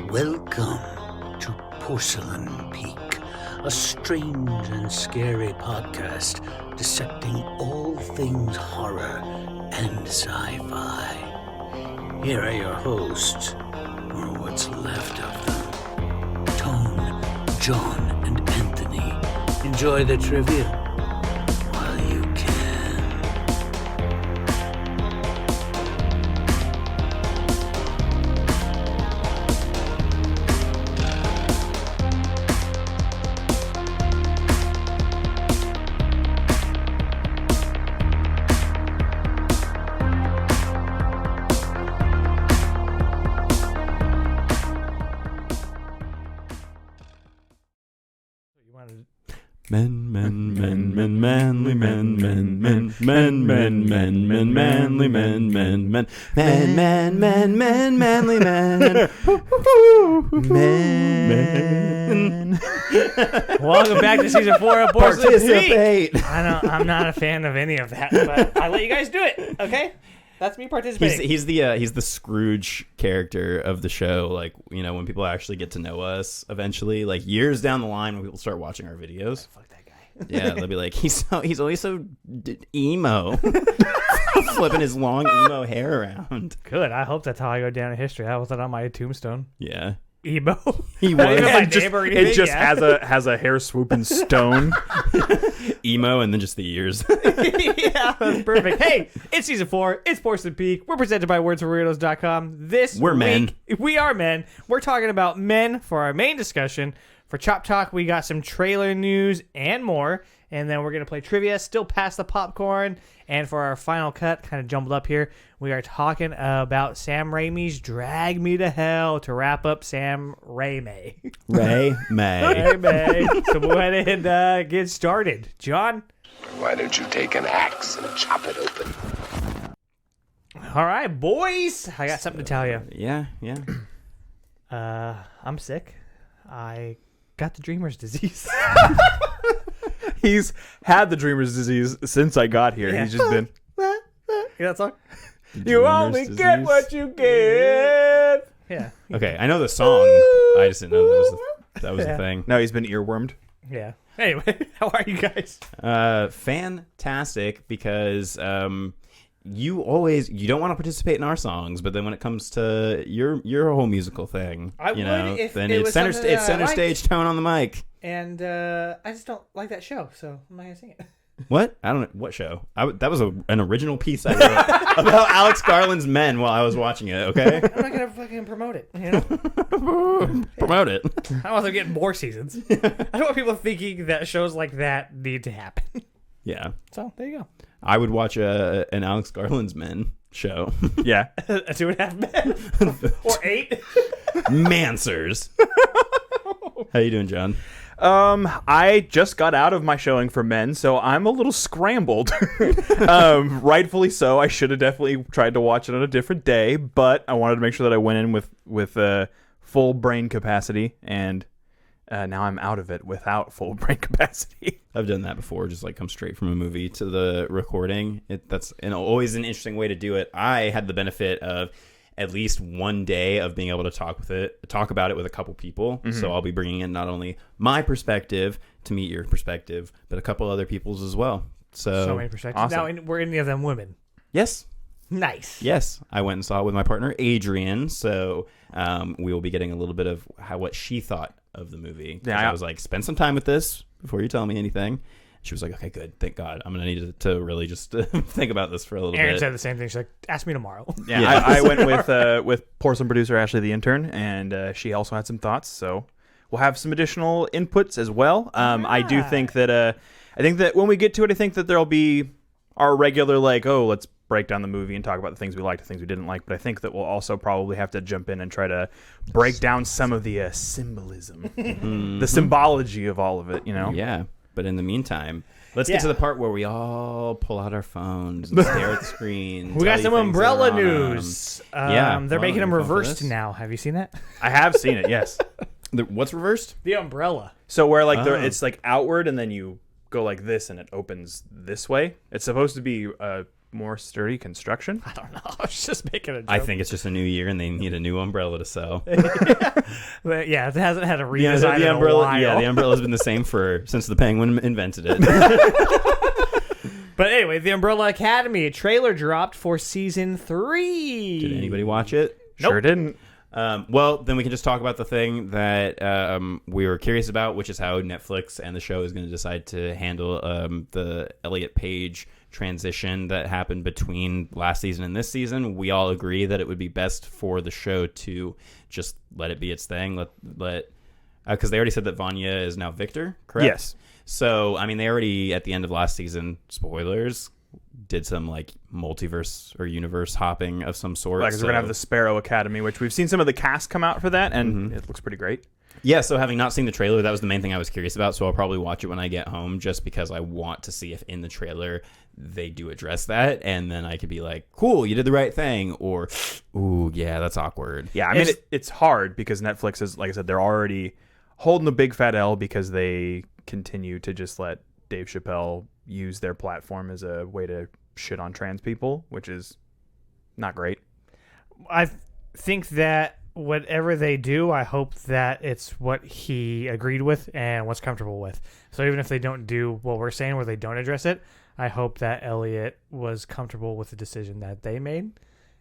Welcome to Porcelain Peak, a strange and scary podcast dissecting all things horror and sci-fi. Here are your hosts, or what's left of them, Tone, John, and Anthony. Enjoy the trivia while you can. Men, manly men, manly men, manly men. Welcome back to season 4 of Porcelain Participate. Peak. I'm not a fan of any of that, but I let you guys do it. Okay, that's me participating. He's the Scrooge character of the show. Like, you know, when people actually get to know us eventually, like years down the line, when people start watching our videos. Fuck that guy. Yeah, they'll be like, he's always so emo, flipping his long emo hair around. Good. I hope that's how I go down in history. I was on my tombstone. Yeah. Emo. He Not even my was neighbor or anything, It just yeah. has a hair swooping stone. emo, and then just the ears. Yeah, that's perfect. Hey, it's season 4. It's Porcelain Peak. We're presented by WordsForWeirdos.com. We're men. We are men. We're talking about men for our main discussion. For Chop Talk, we got some trailer news and more. And then we're going to play trivia, still past the popcorn. And for our final cut, kind of jumbled up here, we are talking about Sam Raimi's Drag Me to Hell to wrap up Sam Raimi. Ray May. So we'll go ahead and get started. John? Why don't you take an axe and chop it open? All right, boys. I got something to tell you. Yeah. I'm sick. I got the dreamer's disease. He's had the dreamer's disease since I got here. Yeah. He's just been. You know that song? You only get what you give. Yeah. Okay, I know the song. I just didn't know that was the thing. No, he's been earwormed. Yeah. Anyway, how are you guys? Fantastic, because you don't want to participate in our songs, but then when it comes to your whole musical thing, I you would know, if then it it's was center something that I liked. stage tone on the mic. And I just don't like that show, so I'm not going to sing it. What? I don't know. What show? That was an original piece I wrote about Alex Garland's Men while I was watching it, okay? I'm not going to fucking promote it. You know? Promote it. I don't want them getting more seasons. I don't want people thinking that shows like that need to happen. Yeah. So, there you go. I would watch an Alex Garland's Men show. Yeah. A 2.5 men. Or 8. Mansers. How you doing, John? I just got out of my showing for men, so I'm a little scrambled. Rightfully so. I should have definitely tried to watch it on a different day, but I wanted to make sure that I went in with full brain capacity, and now I'm out of it without full brain capacity. I've done that before, just like come straight from a movie to the recording. That's always an interesting way to do it. I had the benefit of at least one day of being able to talk about it with a couple people. Mm-hmm. So I'll be bringing in not only my perspective to meet your perspective, but a couple other people's as well. So many perspectives. Awesome. Now, were any of them women? Yes. Nice. Yes. I went and saw it with my partner, Adrian. So we will be getting a little bit of what she thought of the movie. Yeah, I was like, spend some time with this before you tell me anything. She was like, okay, good. Thank God. I'm going to need to really just think about this for a little Aaron bit. said the same thing. She's like, ask me tomorrow. Yeah, Yeah. I went with Porcelain producer Ashley the intern, and she also had some thoughts. So we'll have some additional inputs as well. I do think that when we get to it, I think that there'll be our regular let's break down the movie and talk about the things we liked, the things we didn't like. But I think that we'll also probably have to jump in and try to break down some of the symbolism, the symbology of all of it. You know? Yeah. But in the meantime, let's get to the part where we all pull out our phones and stare at the screen. We got some umbrella news. news. They're making them you fun for reversed this? now. Have you seen that? I have seen it. Yes. What's reversed? The umbrella. So where it's like outward, and then you go like this, and it opens this way. It's supposed to be more sturdy construction. I don't know. I was just making a joke. I think it's just a new year and they need a new umbrella to sell. But yeah, it hasn't had a redesign in umbrella, a while. yeah, the umbrella's been the same since the Penguin invented it. But anyway, the Umbrella Academy, a trailer dropped for season 3. Did anybody watch it? Sure didn't. Well, then we can just talk about the thing that we were curious about, which is how Netflix and the show is going to decide to handle the Elliot Page transition that happened between last season and this season. We all agree that it would be best for the show to just let it be its thing. Because they already said that Vanya is now Victor, correct? Yes. So, I mean, they already, at the end of last season, spoilers, did some like multiverse or universe hopping of some sort. Because we're going to have the Sparrow Academy, which we've seen some of the cast come out for that, and it looks pretty great. Yeah, so having not seen the trailer, that was the main thing I was curious about, so I'll probably watch it when I get home just because I want to see if in the trailer they do address that, and then I could be like, cool, you did the right thing, or, ooh, yeah, that's awkward. Yeah, I mean, it's hard because Netflix is, like I said, they're already holding a big fat L because they continue to just let Dave Chappelle use their platform as a way to shit on trans people, which is not great. I think that whatever they do, I hope that it's what he agreed with and what's comfortable with. So even if they don't do what we're saying, where they don't address it, I hope that Elliot was comfortable with the decision that they made.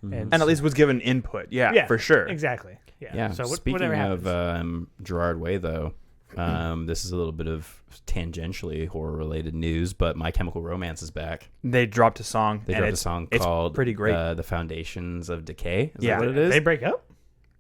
And at least was given input. Yeah, for sure. Exactly. Yeah. So speaking whatever of happens. Gerard Way, though, this is a little bit of tangentially horror-related news, but My Chemical Romance is back. They dropped a song. They dropped a song called pretty great. The Foundations of Decay. Is Yeah. that what it is? They break up?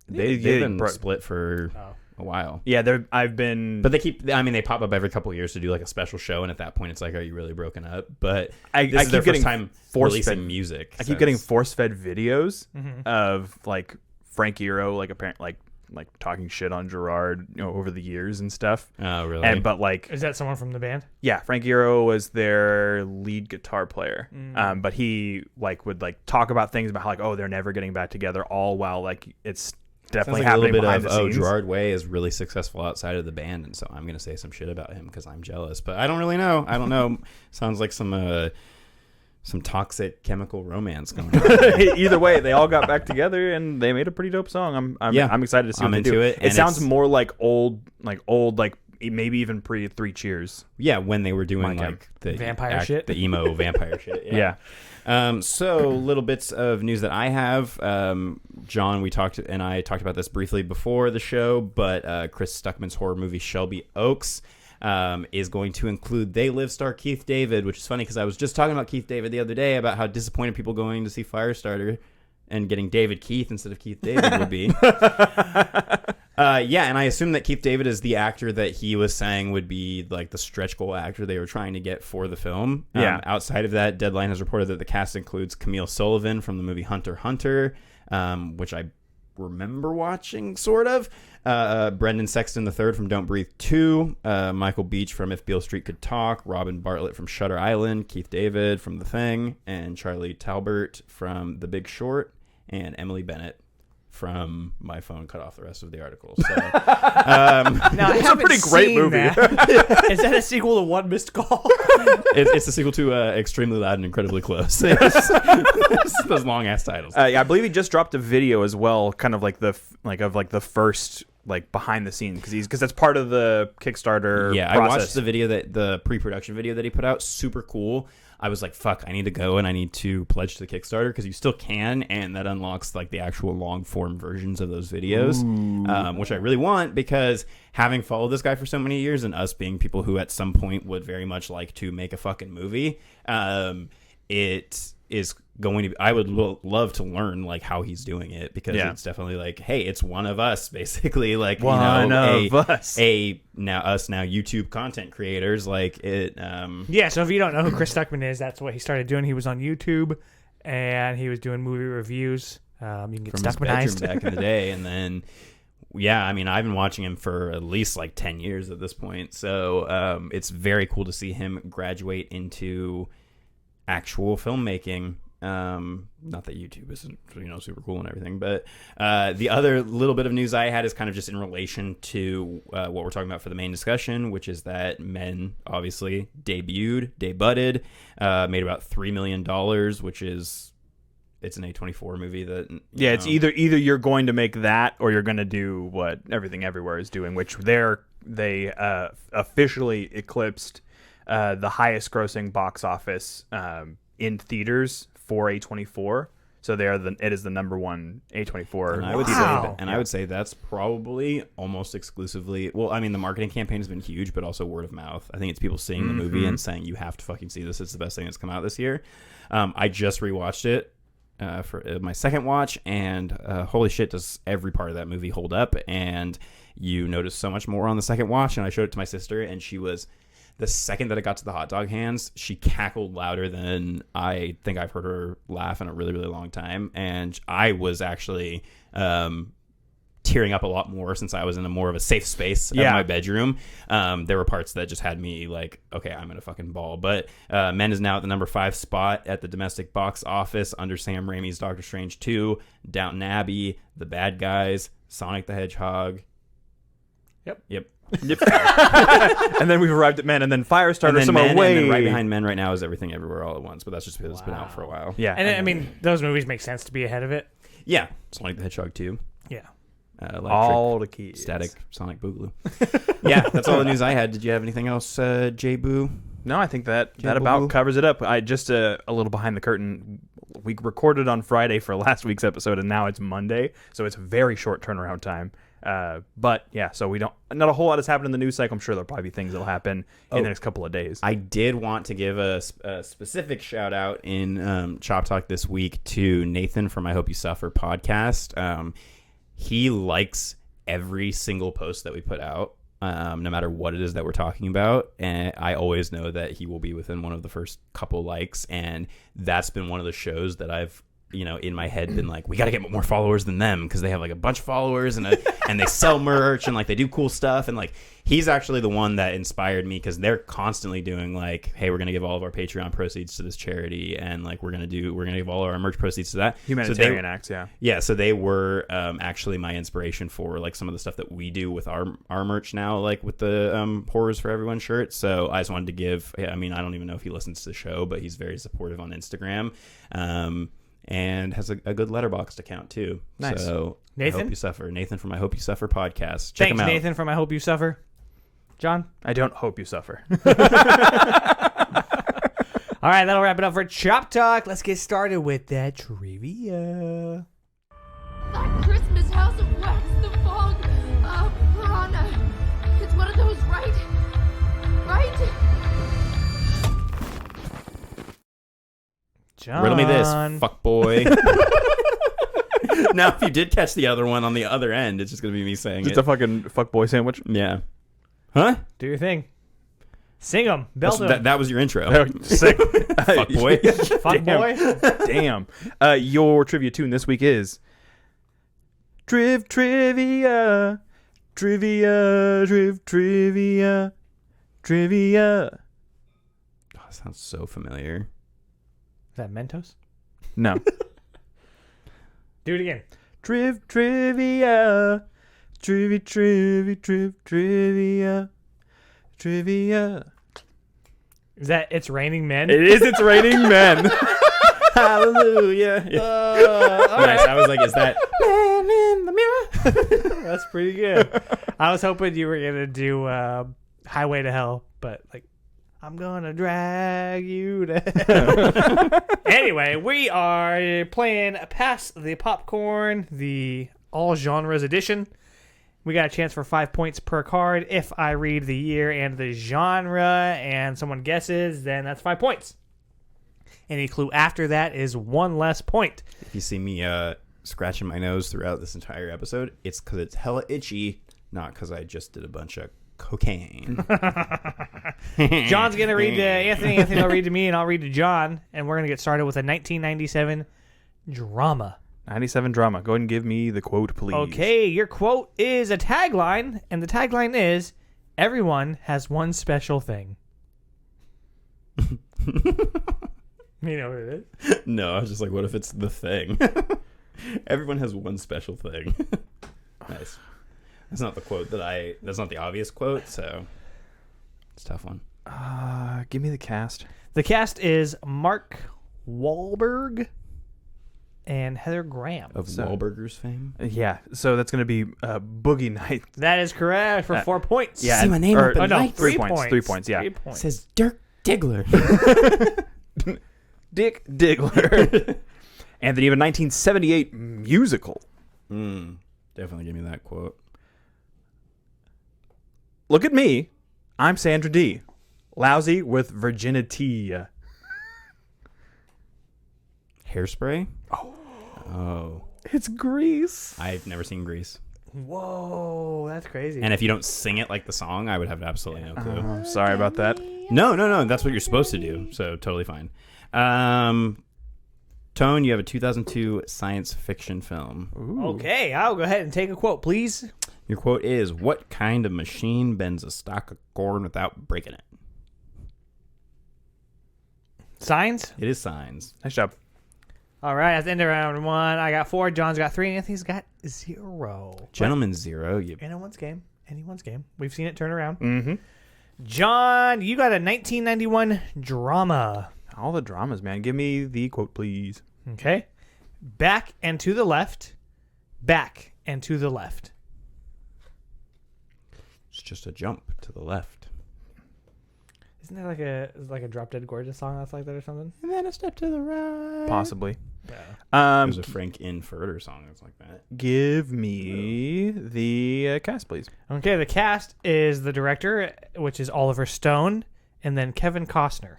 They've been split for a while. Yeah, I've been... But they pop up every couple of years to do like a special show, and at that point it's like, are you really broken up? But I this is keep their getting first time releasing music. I keep getting force-fed videos of like Frank Iero, like apparently like talking shit on Gerard, over the years and stuff. Oh, really? But like, Is that someone from the band? yeah, Frank Iero was their lead guitar player. But he like would like talk about things about how like, oh, they're never getting back together, all while like it's definitely Sounds like a happening little bit behind of, the scenes. Gerard Way is really successful outside of the band, and so I'm going to say some shit about him because I'm jealous. But I don't really know. I don't know. Sounds like some toxic chemical romance going on. Either way, they all got back together and they made a pretty dope song. I'm excited to see what they do. It sounds more like old, maybe even pre 3 Cheers. Yeah, when they were doing My like the Vampire shit? the emo vampire shit. Yeah. So little bits of news that I have. John, I talked about this briefly before the show, but Chris Stuckman's horror movie Shelby Oaks is going to include They Live star Keith David, which is funny because I was just talking about Keith David the other day about how disappointed people going to see Firestarter and getting David Keith instead of Keith David would be. Yeah, and I assume that Keith David is the actor that he was saying would be like the stretch goal actor they were trying to get for the film. Yeah. Outside of that, Deadline has reported that the cast includes Camille Sullivan from the movie Hunter x Hunter, which I remember watching, sort of. Brendan Sexton III from Don't Breathe 2, Michael Beach from If Beale Street Could Talk, Robin Bartlett from Shutter Island, Keith David from The Thing, and Charlie Talbert from The Big Short, and Emily Bennett from My Phone Cut Off the Rest of the article. So, Now, I It's a haven't pretty great seen movie. that. Is that a sequel to One Missed Call? it's a sequel to Extremely Loud and Incredibly Close. It's those long ass titles. I believe he just dropped a video as well, kind of like the first like behind the scenes because that's part of the Kickstarter. Yeah, process. I watched the pre-production video that he put out. Super cool. I was like, fuck, I need to go and I need to pledge to the Kickstarter because you still can, and that unlocks like the actual long form versions of those videos, which I really want because having followed this guy for so many years and us being people who at some point would very much like to make a fucking movie, it is going to. I would love to learn like how he's doing it because it's definitely like, hey, it's one of us basically, like One of us. Now YouTube content creators like it. Yeah, so if you don't know who Chris Stuckman is, that's what he started doing. He was on YouTube and he was doing movie reviews. You can get from his bedroom Stuckmanized back in the day, and then I mean, I've been watching him for at least like 10 years at this point, so it's very cool to see him graduate into actual filmmaking Not that YouTube isn't super cool and everything, but the other little bit of news I had is kind of just in relation to what we're talking about for the main discussion, which is that Men obviously debuted, made about $3 million, which is it's an A24 movie that it's either you're going to make that or you're going to do what Everything Everywhere is doing, which they officially eclipsed the highest grossing box office in theaters for A24. So it is the number one A24. And I would say that's probably almost exclusively. Well, I mean, the marketing campaign has been huge, but also word of mouth. I think it's people seeing the movie and saying you have to fucking see this. It's the best thing that's come out this year. I just rewatched it for my second watch, and holy shit, does every part of that movie hold up? And you notice so much more on the second watch. And I showed it to my sister, and she was. The second that it got to the hot dog hands, she cackled louder than I think I've heard her laugh in a really, really long time. And I was actually tearing up a lot more since I was in more of a safe space in my bedroom. There were parts that just had me like, okay, I'm going to fucking bawl. But Men is now at the number 5 spot at the domestic box office under Sam Raimi's Doctor Strange 2, Downton Abbey, The Bad Guys, Sonic the Hedgehog. Yep. And then we've arrived at Men, and then Firestarter somewhere way. way. And then right behind Men right now is Everything Everywhere All at Once, but that's just because it's been out for a while. Yeah, and I mean those movies make sense to be ahead of it. Yeah, Sonic the Hedgehog 2. Yeah, all the keys. Static Sonic Boogaloo. Yeah, that's all the news I had. Did you have anything else, J Boo? No, I think that about covers it up. I just a little behind the curtain. We recorded on Friday for last week's episode, and now it's Monday, so it's a very short turnaround time. But yeah, so not a whole lot has happened in the news cycle. I'm sure there'll probably be things that'll happen in the next couple of days. I did want to give a specific shout out in Chop Talk this week to Nathan from I Hope You Suffer podcast. He likes every single post that we put out, no matter what it is that we're talking about, and I always know that he will be within one of the first couple likes, and that's been one of the shows that I've in my head been like, we got to get more followers than them because they have like a bunch of followers and they sell merch and like they do cool stuff, and like he's actually the one that inspired me because they're constantly doing like, hey, we're gonna give all of our Patreon proceeds to this charity, and like we're gonna give all of our merch proceeds to that humanitarian acts. So they were actually my inspiration for like some of the stuff that we do with our merch now, like with the Horrors for Everyone shirt. So I just wanted to give, I mean, I don't even know if he listens to the show, but he's very supportive on Instagram. And has a good Letterboxd account too. Nice. So Nathan? I Hope You Suffer. Nathan from I Hope You Suffer podcast. Check Thanks, him out. Nathan from I Hope You Suffer. John? I don't hope you suffer. All right, that'll wrap it up for Chop Talk. Let's get started with that trivia. That Christmas house of wax, the fog, piranha. It's one of those, right? Right? John. Riddle me this, fuck boy. Now, if you did catch the other one on the other end, it's just going to be me saying Just it. a fucking fuckboy sandwich. Yeah. Huh? Do your thing. Sing them. Belt them. That was your intro. Sick. Fuck boy. Fuck boy. Damn. Your trivia tune this week is Trivia. Oh, that sounds so familiar. Is that Mentos? No. Do it again. Trivia. Is that It's Raining Men? It is. It's Raining Men. Hallelujah. Nice. I was like, is that Man in the Mirror? That's pretty good. I was hoping you were going to do Highway to Hell, but like, I'm going to drag you to hell. Anyway, we are playing Pass the Popcorn, the all genres edition. We got a chance for 5 points per card. If I read the year and the genre and someone guesses, then that's 5 points. Any clue after that is 1 less point. If you see me scratching my nose throughout this entire episode, it's because it's hella itchy, not because I just did a bunch of cocaine. John's going to read to Anthony. Anthony will read to me, and I'll read to John. And we're going to get started with a 1997 drama. 97 drama. Go ahead and give me the quote, please. Okay, your quote is a tagline, and the tagline is, everyone has one special thing. You know what it is? No, I was just like, what if it's the thing? Everyone has one special thing. Nice. That's not the quote that's not the obvious quote, so it's a tough one. Give me the cast. The cast is Mark Wahlberg and Heather Graham. Of Wahlburgers fame? Yeah, so that's going to be Boogie Nights. That is correct for 4 points. Yeah, See my name up in lights. 3 points. 3 points, yeah. 3 points. It says Dirk Diggler. Dick Diggler. And then you have a 1978 musical. Definitely give me that quote. Look at me. I'm Sandra Dee. Lousy with virginity. Hairspray? Oh. It's Grease. I've never seen Grease. Whoa, that's crazy. And if you don't sing it like the song, I would have absolutely no clue. Sorry about that. No. That's what you're supposed to do. So totally fine. Tone, you have a 2002 science fiction film. Okay, I'll go ahead and take a quote, please. Your quote is, what kind of machine bends a stalk of corn without breaking it? Signs? It is Signs. Nice job. All right, at the end of round 1, I got 4, John's got 3, and Anthony's got 0. Gentleman Zero. Anyone's game. We've seen it turn around. Mm-hmm. John, you got a 1991 drama. All the dramas, man. Give me the quote, please. Okay. Back and to the left. Back and to the left. It's just a jump to the left. Isn't there like a Drop Dead Gorgeous song that's like that or something? And then a step to the right. Possibly. Yeah. There's a Frank Infurter song that's like that. Give me the cast, please. Okay, the cast is the director, which is Oliver Stone, and then Kevin Costner.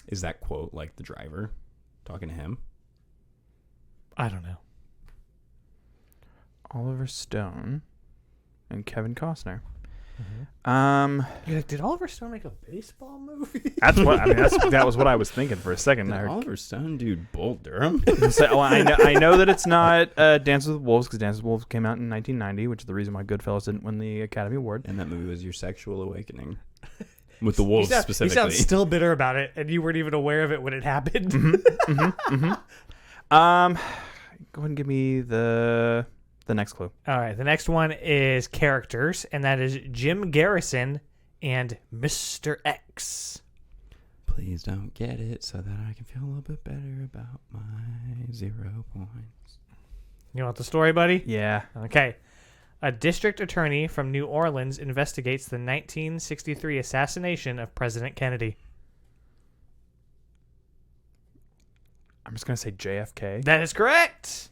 Is that quote like the driver talking to him? I don't know. Oliver Stone and Kevin Costner. You're like, did Oliver Stone make a baseball movie? That's what I mean. That was what I was thinking for a second. Did I heard- Oliver Stone do Bull Durham? So, well, I know that it's not Dances with Wolves because Dances with Wolves came out in 1990, which is the reason why Goodfellas didn't win the Academy Award. And that movie was your sexual awakening. With the wolves You specifically. sound still bitter about it, and you weren't even aware of it when it happened. Go ahead and give me the next clue. All right, the next one is characters, and that is Jim Garrison and Mr. X. Please don't get it so that I can feel a little bit better about my 0 points. You want the story, buddy? Yeah. Okay. A district attorney from New Orleans investigates the 1963 assassination of President Kennedy. I'm just gonna say JFK. That is correct.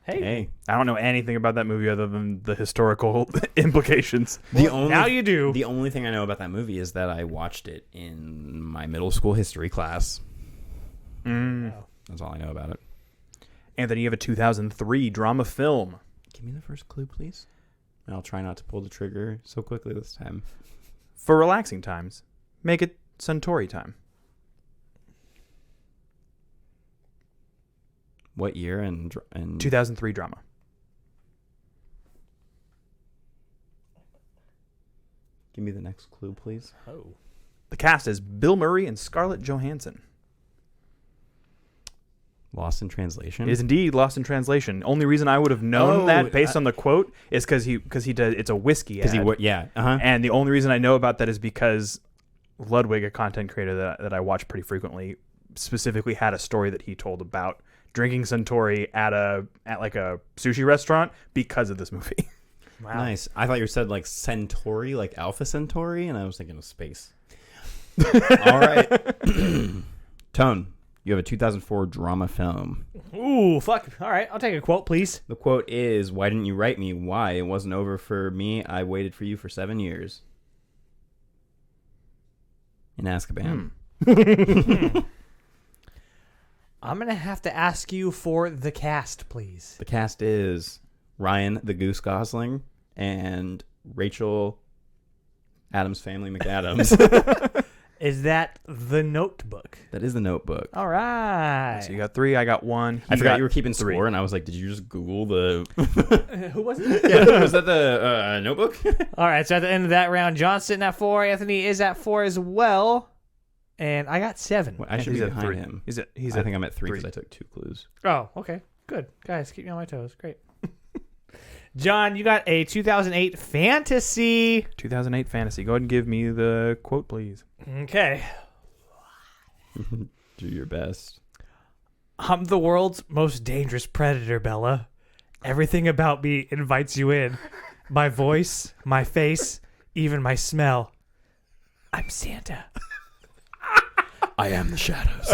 Hey. I don't know anything about that movie other than the historical implications. Now you do. The only thing I know about that movie is that I watched it in my middle school history class. That's all I know about it. Anthony, you have a 2003 drama film. Give me the first clue, please. And I'll try not to pull the trigger so quickly this time. For relaxing times, make it Suntory time. What year and 2003 drama. Give me the next clue, please. Oh. The cast is Bill Murray and Scarlett Johansson. Lost in Translation? It is indeed Lost in Translation. Only reason I would have known that based on the quote is because he does it's a whiskey ad. And the only reason I know about that is because Ludwig, a content creator that I watch pretty frequently, specifically had a story that he told about drinking Suntory at like a sushi restaurant because of this movie. Wow. Nice. I thought you said like Centauri, like Alpha Centauri, and I was thinking of space. All right. Tone, you have a 2004 drama film. Ooh, fuck. All right, I'll take a quote, please. The quote is, "Why didn't you write me? Why? It wasn't over for me. I waited for you for 7 years." In Azkaban. I'm going to have to ask you for the cast, please. The cast is Ryan the Goose Gosling and Rachel Adams Family McAdams. Is that The Notebook? That is The Notebook. All right. So you got 3. I got 1. I forgot got you were keeping 3. score, and I was like, did you just Google the... Who was it? Yeah, was that the Notebook? All right, so at the end of that round, John's sitting at 4. Anthony is at 4 as well. And I got 7. Well, I should be He's at behind 3. him. He's I think I'm at 3 3. because I took 2 clues. Oh, okay. Good. Guys, keep me on my toes. Great. John, you got a 2008 fantasy. 2008 fantasy. Go ahead and give me the quote, please. Okay. Do your best. I'm the world's most dangerous predator, Bella. Everything about me invites you in. My voice, my face, even my smell. I'm Santa. I am the shadows.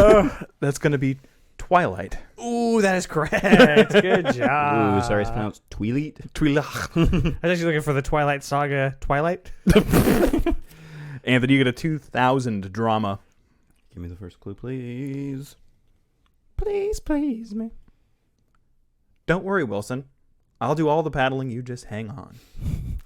That's going to be Twilight. Ooh, that is correct. Good job. Ooh, sorry, it's pronounced Twilight. Twilight. I was actually looking for the Twilight Saga Twilight. Anthony, you get a 2000 drama. Give me the first clue, please. Please, man. Don't worry, Wilson. I'll do all the paddling. You just hang on.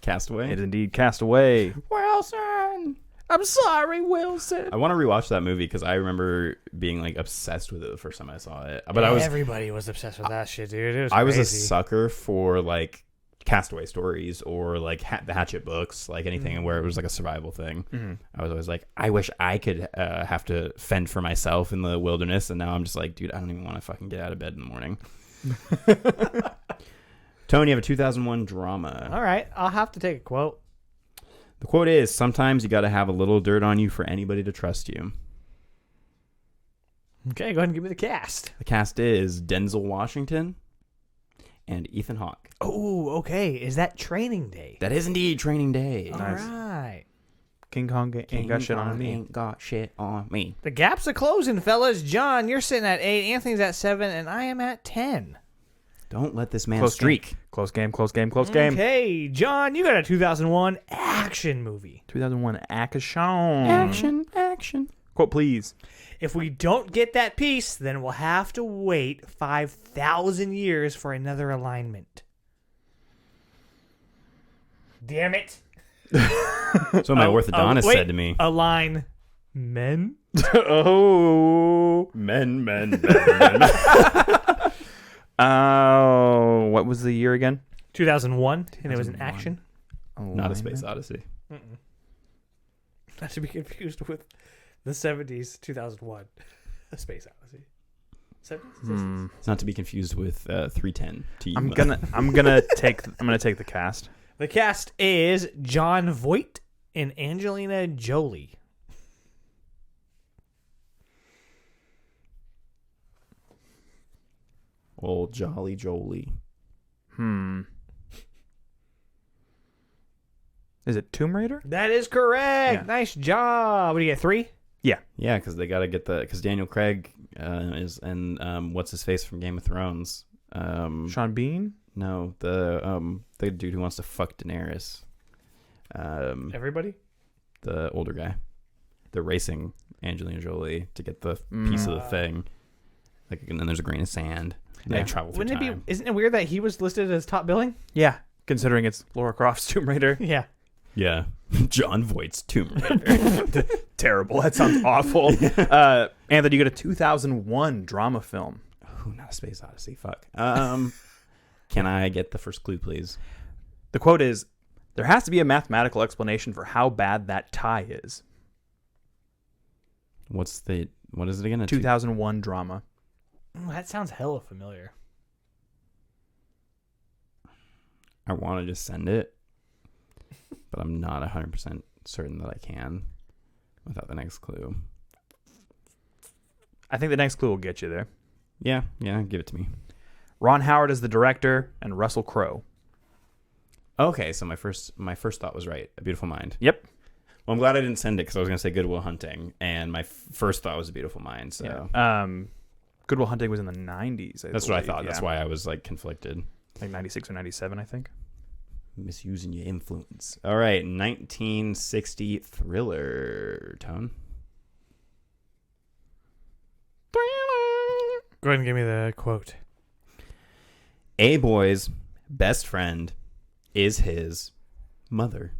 Castaway. It is indeed Castaway. Wilson. I'm sorry, Wilson. I want to rewatch that movie because I remember being like obsessed with it the first time I saw it. But Everybody was obsessed with that shit, dude. It was I was a crazy. sucker for like Castaway stories or like the Hatchet books, like anything where it was like a survival thing. I was always like, I wish I could have to fend for myself in the wilderness, and now I'm just like, dude, I don't even want to fucking get out of bed in the morning. Tony, you have a 2001 drama. All right, I'll have to take a quote. The quote is, sometimes you got to have a little dirt on you for anybody to trust you. Okay, go ahead and give me the cast. The cast is Denzel Washington and Ethan Hawke. Oh, okay. Is that Training Day? That is indeed Training Day. All right. King Kong ain't got shit on me. Ain't got shit on me. The gaps are closing, fellas. John, you're sitting at 8. Anthony's at 7, and I am at 10. Don't let this man Close streak. Game. Close game, close game, close game. Okay, John, you got a 2001 action movie. 2001 Action. Action. Quote, please. If we don't get that piece, then we'll have to wait 5,000 years for another alignment. Damn it. So my orthodontist wait, said to me. Align men? Oh. Men. Oh, what was the year again? 2001, and it was an 2001. action. Not a Space Odyssey. Not to be confused with the 70s, 2001. A Space Odyssey. 70s? It's not to be confused with 310 to you. I'm gonna take the cast. The cast is John Voight and Angelina Jolie. Old Jolly Jolie. Is it Tomb Raider? That is correct. Yeah. Nice job. What do you get, 3? Yeah. Yeah, because they got to get because Daniel Craig is and what's his face from Game of Thrones. Sean Bean? No, the dude who wants to fuck Daenerys. Everybody? The older guy. They're racing Angelina Jolie to get the piece of the thing. Like, and then there's a grain of sand. And they travel through Wouldn't time. isn't it weird that he was listed as top billing? Yeah. Considering it's Lara Croft's Tomb Raider. Yeah. Yeah. John Voight's Tomb Raider. Terrible. That sounds awful. Anthony, you got a 2001 drama film. Ooh, not a Space Odyssey. Fuck. Can I get the first clue, please? The quote is, there has to be a mathematical explanation for how bad that tie is. What is it again? 2001 drama. That sounds hella familiar. I want to just send it, but I'm not 100% certain that I can without the next clue. I think the next clue will get you there. Yeah, give it to me. Ron Howard is the director and Russell Crowe. Okay, so my first thought was right. A Beautiful Mind. Yep. Well, I'm glad I didn't send it because I was going to say Good Will Hunting, and my first thought was A Beautiful Mind. So Yeah. Good Will Hunting was in the 90s. that's what I thought. That's why I was like conflicted. Like 96 or 97, I think. Misusing your influence. All right, 1960 thriller. Tone. Go ahead and give me the quote. A boy's best friend is his mother.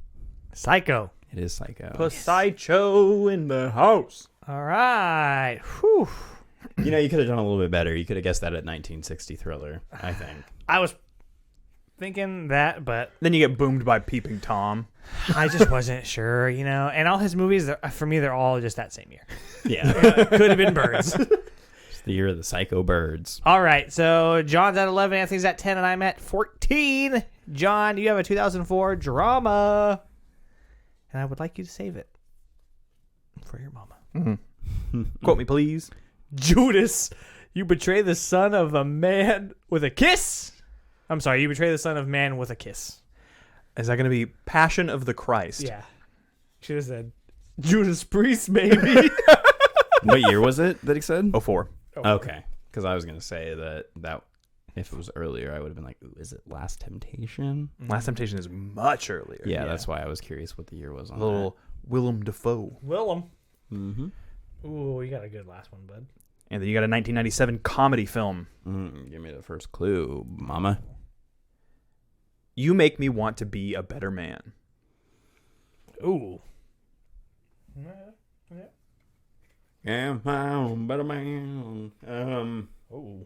Psycho. It is Psycho. Psycho in the house. All right. Whew. You know, you could have done a little bit better. You could have guessed that at 1960 Thriller, I think. I was thinking that, but Then you get boomed by Peeping Tom. I just wasn't sure, you know. And all his movies, for me, they're all just that same year. Yeah. Could have been Birds. It's the year of the Psycho Birds. All right, so John's at 11, Anthony's at 10, and I'm at 14. John, you have a 2004 drama, and I would like you to save it for your mama. Quote me, please. Judas, you betray the son of a man with a kiss. I'm sorry, you betray the son of man with a kiss. Is that going to be Passion of the Christ? Yeah. Should have said Judas Priest, maybe. What year was it that he said? 04. Okay. Because I was going to say that if it was earlier, I would have been like, ooh, is it Last Temptation? Last Temptation is much earlier. Yeah, that's why I was curious what the year was on Little Willem Dafoe. Willem. that. Mm-hmm. Ooh, you got a good last one, bud. And then you got a 1997 comedy film. Give me the first clue, mama. You Make Me Want to Be a Better Man. Ooh. Yeah, I'm better man. Ooh.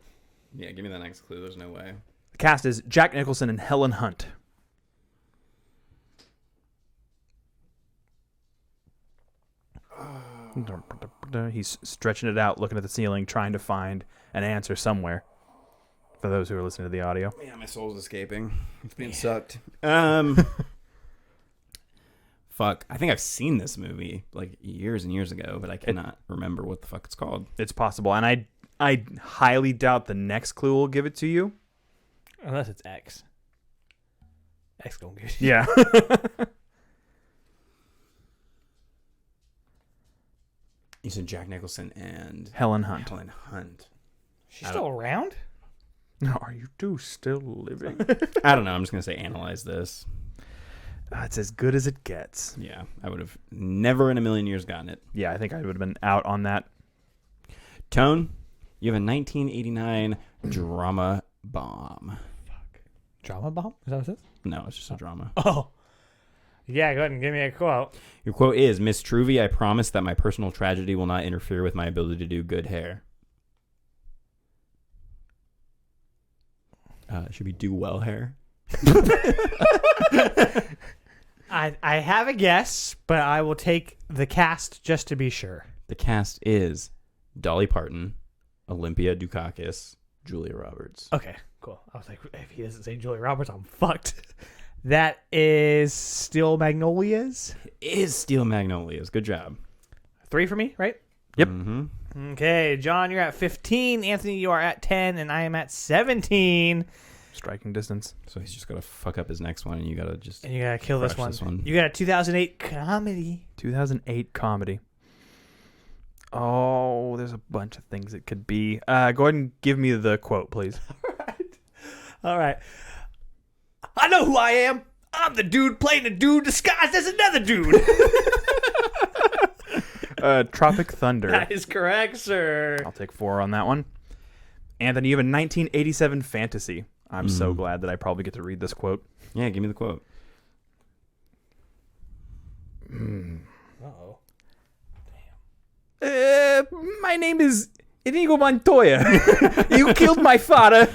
Yeah, give me that next clue. There's no way. The cast is Jack Nicholson and Helen Hunt. He's stretching it out, looking at the ceiling, trying to find an answer somewhere. For those who are listening to the audio. Yeah, my soul's escaping. It's being sucked. Fuck. I think I've seen this movie like years and years ago, but I cannot remember what the fuck it's called. It's possible, and I highly doubt the next clue will give it to you. Unless it's X. X gonna get you. Yeah. You said Jack Nicholson and Helen Hunt. Helen Hunt. She's still around? Are you two still living? I don't know. I'm just gonna say analyze this. It's as good as it gets. Yeah, I would have never in a million years gotten it. Yeah, I think I would have been out on that. Tone, you have a 1989 drama bomb. Drama bomb? Is that what it is? No, it's just a drama. Oh. Yeah, go ahead and give me a quote. Your quote is, Miss Truvy, I promise that my personal tragedy will not interfere with my ability to do good hair. It should be do well hair. I have a guess, but I will take the cast just to be sure. The cast is Dolly Parton, Olympia Dukakis, Julia Roberts. Okay, cool. I was like, if he doesn't say Julia Roberts, I'm fucked. That is Steel Magnolias. It is Steel Magnolias. Good job. 3 for me, right? Yep. Mm-hmm. Okay, John, you're at 15. Anthony, you are at 10, and I am at 17. Striking distance. So he's just got to fuck up his next one, and you got to just... And you gotta kill this crush one. this one. You got a 2008 comedy. 2008 comedy. Oh, there's a bunch of things it could be. Go ahead and give me the quote, please. All right. I know who I am. I'm the dude playing a dude disguised as another dude. Tropic Thunder. That is correct, sir. I'll take 4 on that one. Anthony, you have a 1987 fantasy. I'm so glad that I probably get to read this quote. Yeah, give me the quote. Uh-oh. My name is Inigo Montoya. You killed my father.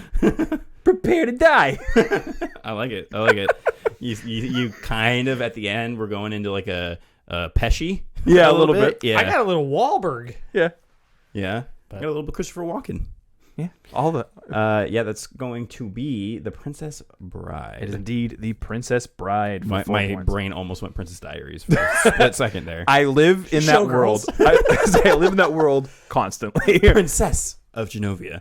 Prepare to die. I like it. You kind of, at the end, we're going into like a Pesci. Yeah, a little bit. Yeah. I got a little Wahlberg. Yeah. Yeah. I got a little bit Christopher Walken. Yeah. All the. Yeah, that's going to be The Princess Bride. It is indeed The Princess Bride. My points. brain almost went Princess Diaries for a split second there. I live in that world. I live in that world constantly. Princess of Genovia.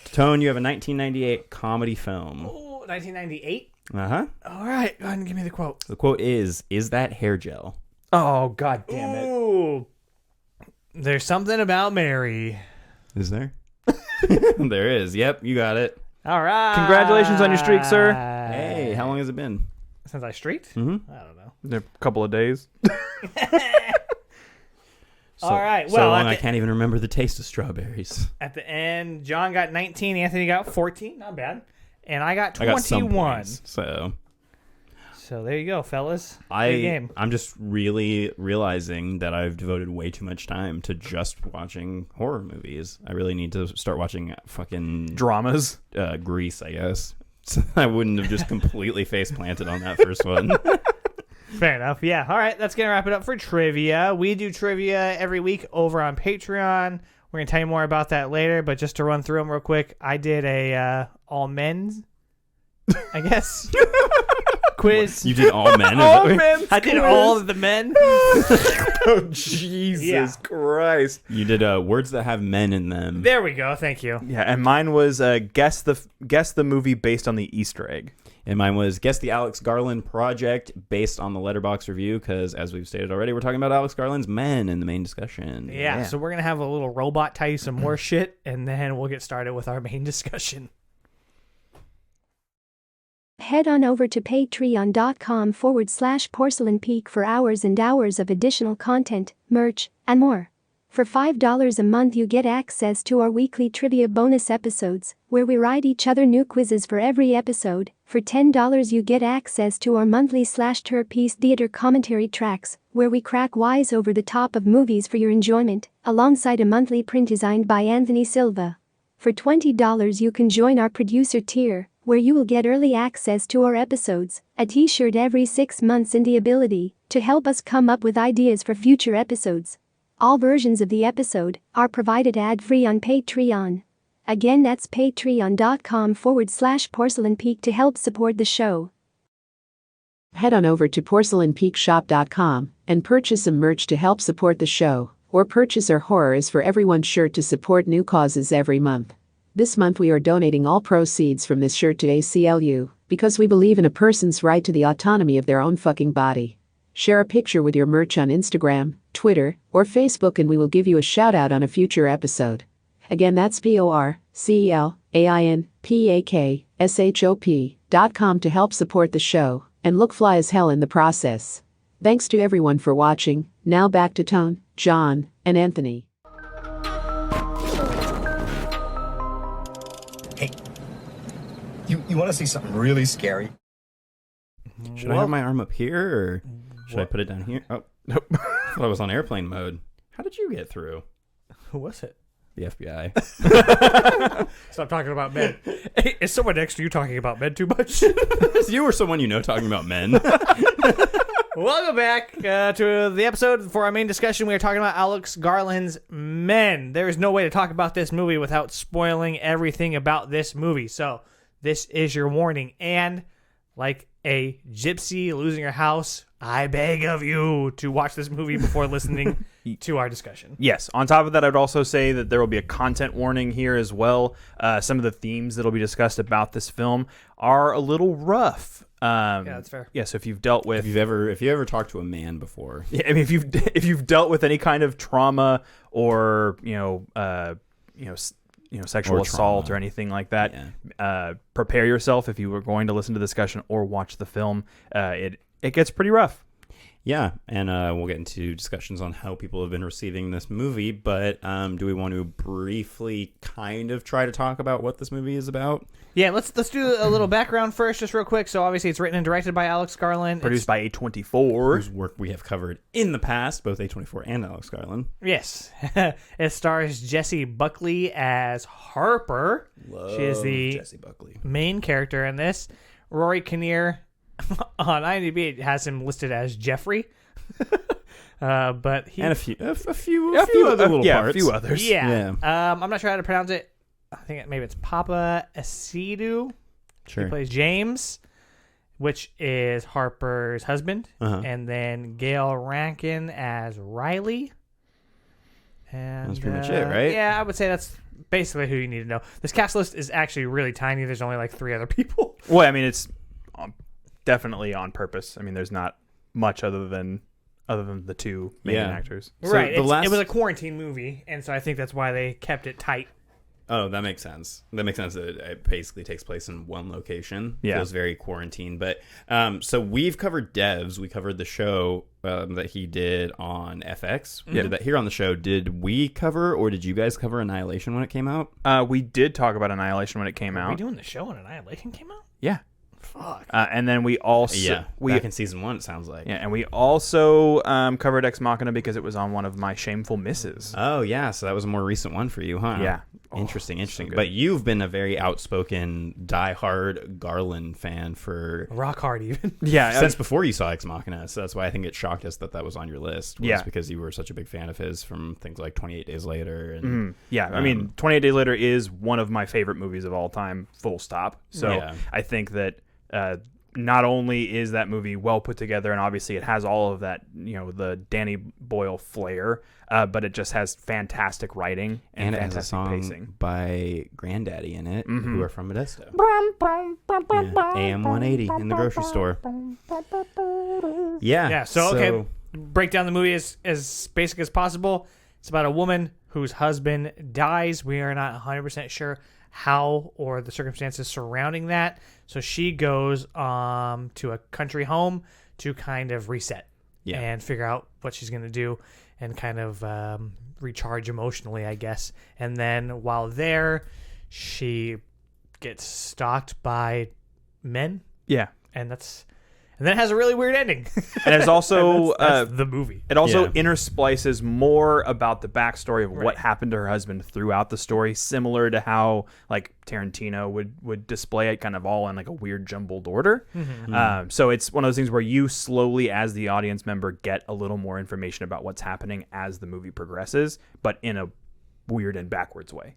Tone, you have a 1998 comedy film. Oh, 1998. Uh-huh. All right, go ahead and give me the quote. The quote is that hair gel? Oh, God damn it. Ooh. There's something about Mary. Is there? There is. Yep, you got it. All right. Congratulations on your streak, sir. Hey, how long has it been? Since I streaked? Mm-hmm. I don't know. A couple of days. All right. So Well, long I can't even remember the taste of strawberries. at the end, John got 19. Anthony got 14. Not bad. And I got I got some 21. points, so So there you go, fellas. Good game. I'm just really realizing that I've devoted way too much time to just watching horror movies. I really need to start watching fucking Dramas. Grease, I guess. So I wouldn't have just completely face planted on that first one. Fair enough. Yeah. All right. That's going to wrap it up for trivia. We do trivia every week over on Patreon. We're going to tell you more about that later, but just to run through them real quick, I did a all men's, I guess, quiz. You did all men? All men. I did all of the men. Oh, Jesus Christ. You did words that have men in them. There we go. Thank you. Yeah, and mine was guess the movie based on the Easter egg. And mine was Guess the Alex Garland Project based on the Letterboxd review, because as we've stated already, we're talking about Alex Garland's Men in the main discussion. Yeah, so we're going to have a little robot tell you some more shit, and then we'll get started with our main discussion. Head on over to patreon.com/Porcelain Peak for hours and hours of additional content, merch, and more. For $5 a month you get access to our weekly trivia bonus episodes, where we write each other new quizzes for every episode. For $10 you get access to our monthly /Terpiece theater commentary tracks, where we crack wise over the top of movies for your enjoyment, alongside a monthly print designed by Anthony Silva. For $20 you can join our producer tier, where you will get early access to our episodes, a t-shirt every 6 months, and the ability to help us come up with ideas for future episodes. All versions of the episode are provided ad-free on Patreon. Again, that's patreon.com/Porcelain Peak to help support the show. Head on over to porcelainpeakshop.com and purchase some merch to help support the show, or purchase our Horror is for Everyone shirt to support new causes every month. This month we are donating all proceeds from this shirt to ACLU, because we believe in a person's right to the autonomy of their own fucking body. Share a picture with your merch on Instagram, Twitter, or Facebook and we will give you a shout out on a future episode. Again, that's porcelainpeakshop.com to help support the show and look fly as hell in the process. Thanks to everyone for watching. Now back to Tone, John, and Anthony. Hey, you want to see something really scary? Should I have my arm up here, or should I put it down here? Oh, nope. I thought I was on airplane mode. How did you get through? Who was it? The FBI. Stop talking about men. Hey, is someone next to you talking about men too much? Is you or someone you know talking about men? Welcome back to the episode. For our main discussion, we are talking about Alex Garland's Men. There is no way to talk about this movie without spoiling everything about this movie. So this is your warning. And like a gypsy losing her house, I beg of you to watch this movie before listening to our discussion. Yes. On top of that, I would also say that there will be a content warning here as well. Some of the themes that will be discussed about this film are a little rough. Yeah, that's fair. Yeah, so if you've dealt with, if you ever talked to a man before, yeah, I mean, if you've dealt with any kind of trauma or sexual assault or anything like that, prepare yourself if you were going to listen to the discussion or watch the film. It gets pretty rough. Yeah, and we'll get into discussions on how people have been receiving this movie, but do we want to briefly kind of try to talk about what this movie is about? Yeah, let's do a little background first, just real quick. So obviously it's written and directed by Alex Garland. Produced by A24. Whose work we have covered in the past, both A24 and Alex Garland. Yes. It stars Jessie Buckley as Harper. She is the Jessie Buckley main character in this. Rory Kinnear on IMDb, it has him listed as Jeffrey. But he and a few other little parts. A few others. Yeah. I'm not sure how to pronounce it. I think maybe it's Papa Asidu. Sure. He plays James, which is Harper's husband. Uh-huh. And then Gail Rankin as Riley. And that's pretty much it, right? Yeah, I would say that's basically who you need to know. This cast list is actually really tiny. There's only like 3 other people. Well, I mean, it's definitely on purpose. I mean, there's not much other than the 2 main actors. Right. It was a quarantine movie, and so I think that's why they kept it tight. Oh, that makes sense. That makes sense that it basically takes place in one location. Yeah. Feels very quarantine. But so we've covered Devs. We covered the show that he did on FX. We did that here on the show. Did we cover, or did you guys cover Annihilation when it came out? We did talk about Annihilation when it came out. Are we doing the show when Annihilation came out? Yeah. And then we also back in season 1, it sounds like. Yeah, and we also covered Ex Machina because it was on one of my shameful misses. Oh yeah, so that was a more recent one for you, huh? Yeah. Interesting. So But you've been a very outspoken, diehard Garland fan for rock hard even. Yeah, since before you saw Ex Machina. So that's why I think it shocked us that was on your list. Was yeah, because you were such a big fan of his from things like 28 Days Later. And I mean, 28 Days Later is one of my favorite movies of all time. Full stop. So I think that. Not only is that movie well put together, and obviously it has all of that, the Danny Boyle flair, but it just has fantastic writing and it has fantastic a song pacing by Granddaddy in it, who are from Modesto. AM 180 in the grocery store. Yeah. So okay, break down the movie as basic as possible. It's about a woman whose husband dies. We are not 100% sure how or the circumstances surrounding that. So she goes to a country home to kind of reset and figure out what she's going to do and kind of recharge emotionally, I guess. And then while there, she gets stalked by men. Yeah. And then it has a really weird ending. And it's also that's the movie. It also intersplices more about the backstory of what happened to her husband throughout the story, similar to how like Tarantino would display it kind of all in like a weird jumbled order. So it's one of those things where you slowly, as the audience member, get a little more information about what's happening as the movie progresses, but in a weird and backwards way.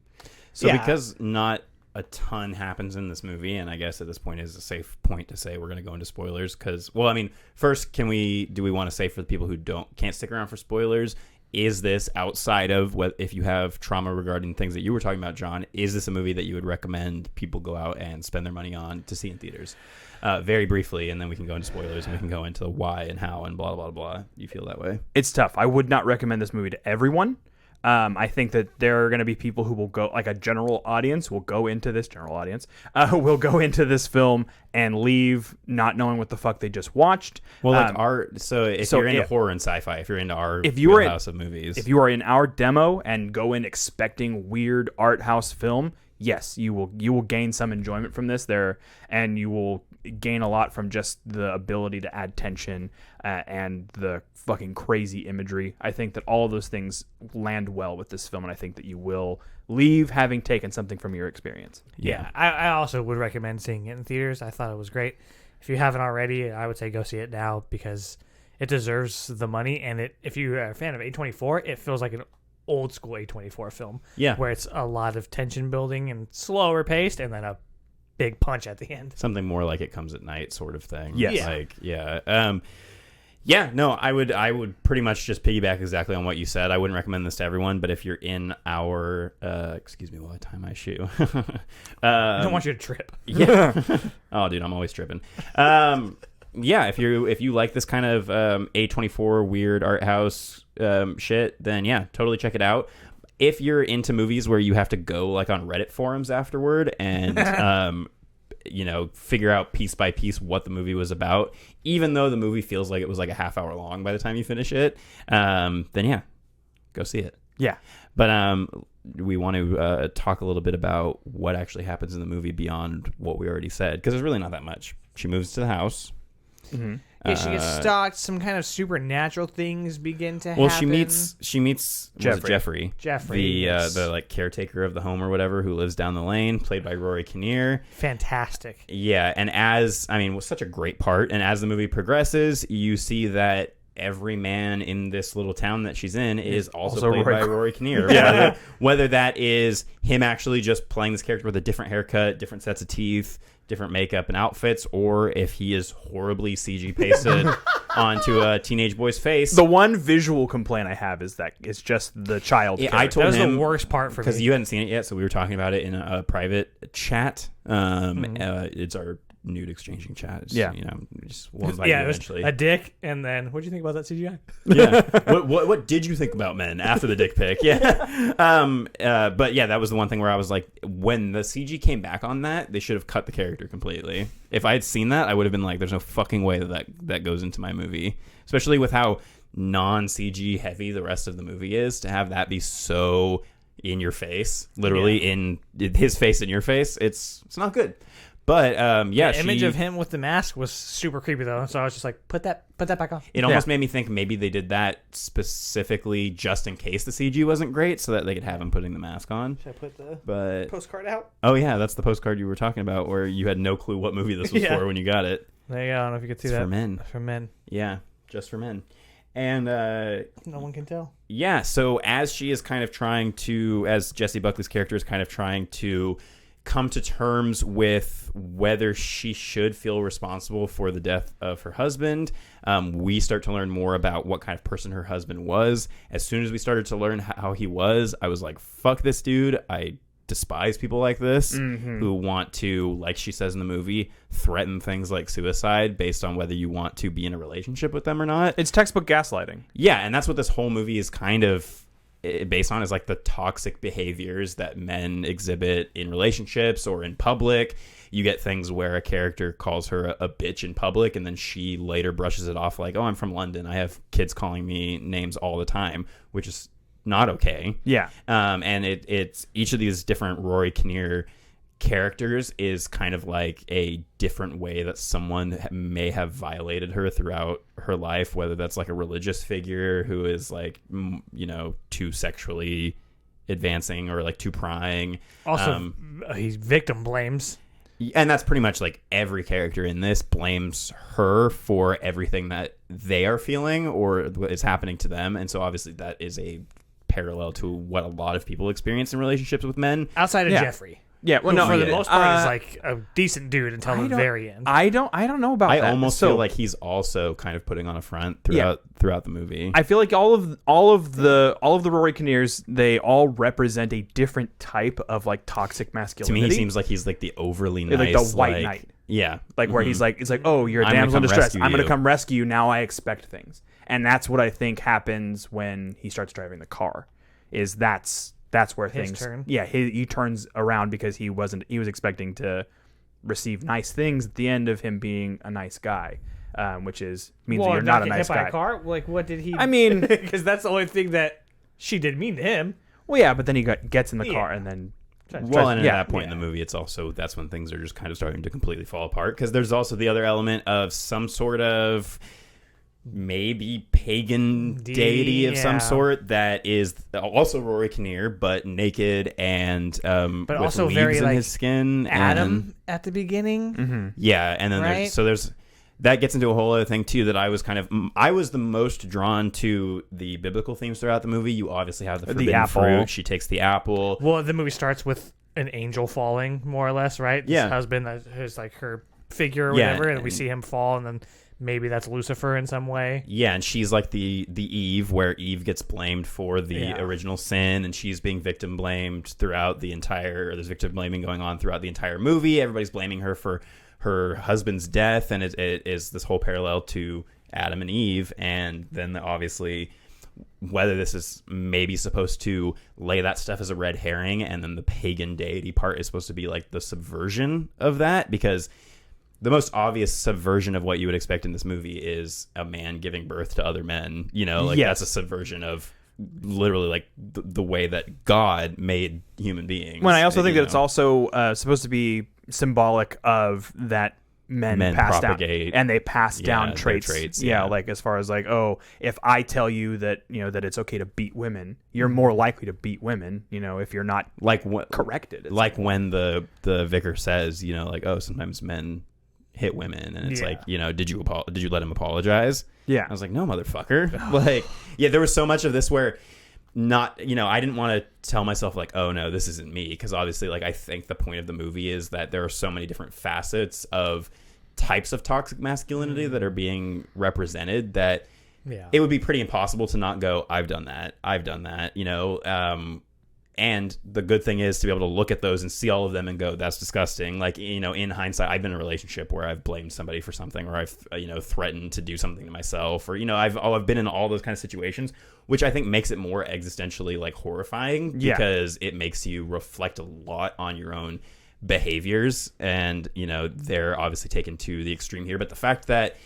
So because not a ton happens in this movie, and I guess at this point is a safe point to say we're going to go into spoilers because, well, I mean, first, do we want to say for the people who can't stick around for spoilers, is this outside of what, if you have trauma regarding things that you were talking about, John, is this a movie that you would recommend people go out and spend their money on to see in theaters? Very briefly, and then we can go into spoilers and we can go into why and how and blah, blah, blah. You feel that way? It's tough. I would not recommend this movie to everyone. I think that there are going to be people who will go, like a general audience will go into this will go into this film and leave not knowing what the fuck they just watched. Well, like if you're into horror and sci-fi, if you're into our house of movies, if you are in our demo and go in expecting weird art house film, yes, you will gain some enjoyment from this there, and you will gain a lot from just the ability to add tension and the fucking crazy imagery. I think that all of those things land well with this film, and I think that you will leave having taken something from your experience. Yeah, I also would recommend seeing it in theaters. I thought it was great. If you haven't already, I would say go see it now because it deserves the money, and if you're a fan of A24, it feels like an old school A24 film. Yeah, where it's a lot of tension building and slower paced, and then a big punch at the end. Something more like It Comes at Night sort of thing. Yes. I would pretty much just piggyback exactly on what you said. I wouldn't recommend this to everyone, but if you're in our excuse me while I tie my shoe. I don't want you to trip. Yeah. Oh, dude, I'm always tripping. If you like this kind of A24 weird art house shit, then totally check it out. If you're into movies where you have to go like on Reddit forums afterward and figure out piece by piece what the movie was about, even though the movie feels like it was like a half hour long by the time you finish it, then go see it. Yeah. But we want to talk a little bit about what actually happens in the movie beyond what we already said, because there's really not that much. She moves to the house. Mm-hmm. Yeah, she gets stalked. Some kind of supernatural things begin to happen. Well, she meets Jeffrey, the like caretaker of the home or whatever, who lives down the lane, played by Rory Kinnear. Fantastic. Yeah, and was such a great part. And as the movie progresses, you see that every man in this little town that she's in is also played by Rory Kinnear. Yeah. Whether that is him actually just playing this character with a different haircut, different sets of teeth, different makeup and outfits, or if he is horribly CG pasted onto a teenage boy's face. The one visual complaint I have is that it's just the child. Yeah, I told that was him the worst part for me because you hadn't seen it yet, so we were talking about it in a private chat. It's our nude exchanging chat. It's, we'll invite you eventually. It was a dick, and then what did you think about that CGI? Yeah. What did you think about men after the dick pic? Yeah. But yeah, that was the one thing where I was like, when the CG came back on that, they should have cut the character completely. If I had seen that, I would have been like, there's no fucking way that goes into my movie, especially with how non-CG heavy the rest of the movie is. To have that be so in your face, literally in his face in your face, it's not good. But yeah, The image of him with the mask was super creepy though, so I was just like, put that back on. It almost made me think maybe they did that specifically just in case the CG wasn't great, so that they could have him putting the mask on. Should I put the But postcard out? oh yeah, that's the postcard you were talking about, where you had no clue what movie this was for when you got it. There you go. I don't know if you could see It's that. for men. For men. Yeah, just for men. And no one can tell. Yeah, so as she is kind of trying to, as Jessie Buckley's character is kind of trying to come to terms with whether she should feel responsible for the death of her husband, we start to learn more about what kind of person her husband was. As soon as we started to learn how he was, I was like, fuck this dude. I despise people like this who want to, like she says in the movie, threaten things like suicide based on whether you want to be in a relationship with them or not. It's textbook gaslighting. Yeah, and that's what this whole movie is kind of based on, is like the toxic behaviors that men exhibit in relationships or in public. You get things where a character calls her a bitch in public, and then she later brushes it off like, oh, I'm from London. I have kids calling me names all the time, which is not okay. Yeah. And it's each of these different Rory Kinnear characters is kind of like a different way that someone may have violated her throughout her life, whether that's like a religious figure who is like, you know, too sexually advancing or like too prying. Also, he victim blames. And that's pretty much like every character in this blames her for everything that they are feeling or is happening to them. And so obviously that is a parallel to what a lot of people experience in relationships with men. Outside of Jeffrey. Yeah, well, no, for the most part, he's like a decent dude until the very end. I don't know about that. I almost feel like he's also kind of putting on a front throughout the movie. I feel like all of the Rory Kinnears, they all represent a different type of like toxic masculinity. To me, he seems like he's like the overly nice, like the white knight. Yeah, like where he's like, it's like, oh, you're a damsel in distress. I'm gonna come rescue you. Now I expect things, and that's what I think happens when he starts driving the car. That's where His things turn. Yeah, he turns around because he was expecting to receive nice things at the end of him being a nice guy, which means that you're not a nice guy. Hit by a car? Like, what did he? I mean, because that's the only thing that she did mean to him. Well, yeah, but then he gets in the car and then. Well, and at that point in the movie, it's also that's when things are just kind of starting to completely fall apart, because there's also the other element of some sort of maybe pagan deity of some sort that is also Rory Kinnear, but naked and but with also leaves very in like his skin. Adam at the beginning. Yeah, and then Right? there's that gets into a whole other thing too, that I was the most drawn to the biblical themes throughout the movie. You obviously have the forbidden apple. fruit. She takes the apple. Well, the movie starts with an angel falling, more or less, right? Yeah. His husband is like her figure or whatever, and we see him fall, and then maybe that's Lucifer in some way. Yeah, and she's like the Eve, where Eve gets blamed for the original sin, and she's being victim blamed throughout the entire, or there's victim blaming going on throughout the entire movie. Everybody's blaming her for her husband's death, and it is this whole parallel to Adam and Eve. And then obviously, whether this is maybe supposed to lay that stuff as a red herring, and then the pagan deity part is supposed to be like the subversion of that, because the most obvious subversion of what you would expect in this movie is a man giving birth to other men. You know, like that's a subversion of literally like the way that God made human beings. Well, I also think that it's also supposed to be symbolic of that men pass propagate, down, and they pass down traits. Yeah, like as far as like, oh, if I tell you that that it's okay to beat women, you're more likely to beat women. If you're not like corrected. Like when the vicar says, like, oh, sometimes men hit women, and it's like, did you let him apologize? Yeah. I was like, no, motherfucker. Like, there was so much of this where I didn't want to tell myself like, oh no, this isn't me, because obviously, like, I think the point of the movie is that there are so many different facets of types of toxic masculinity that are being represented that it would be pretty impossible to not go, I've done that, and the good thing is to be able to look at those and see all of them and go, that's disgusting. Like, in hindsight, I've been in a relationship where I've blamed somebody for something, or I've, threatened to do something to myself, or, I've been in all those kind of situations, which I think makes it more existentially like horrifying, because it makes you reflect a lot on your own behaviors, and, they're obviously taken to the extreme here. But the fact that,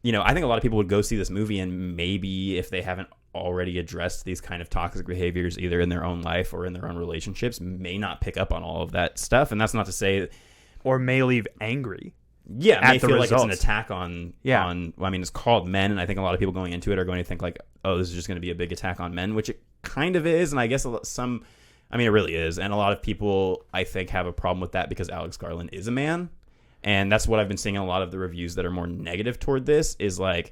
I think a lot of people would go see this movie, and maybe if they haven't already addressed these kind of toxic behaviors either in their own life or in their own relationships, may not pick up on all of that stuff. And that's not to say or may leave angry. Yeah, it may at the feel like it's an results. attack on. I mean, it's called men, and I think a lot of people going into it are going to think like, oh, this is just going to be a big attack on men, which it kind of is, and I guess it really is, and a lot of people I think have a problem with that because Alex Garland is a man, and that's what I've been seeing in a lot of the reviews that are more negative toward this. Is like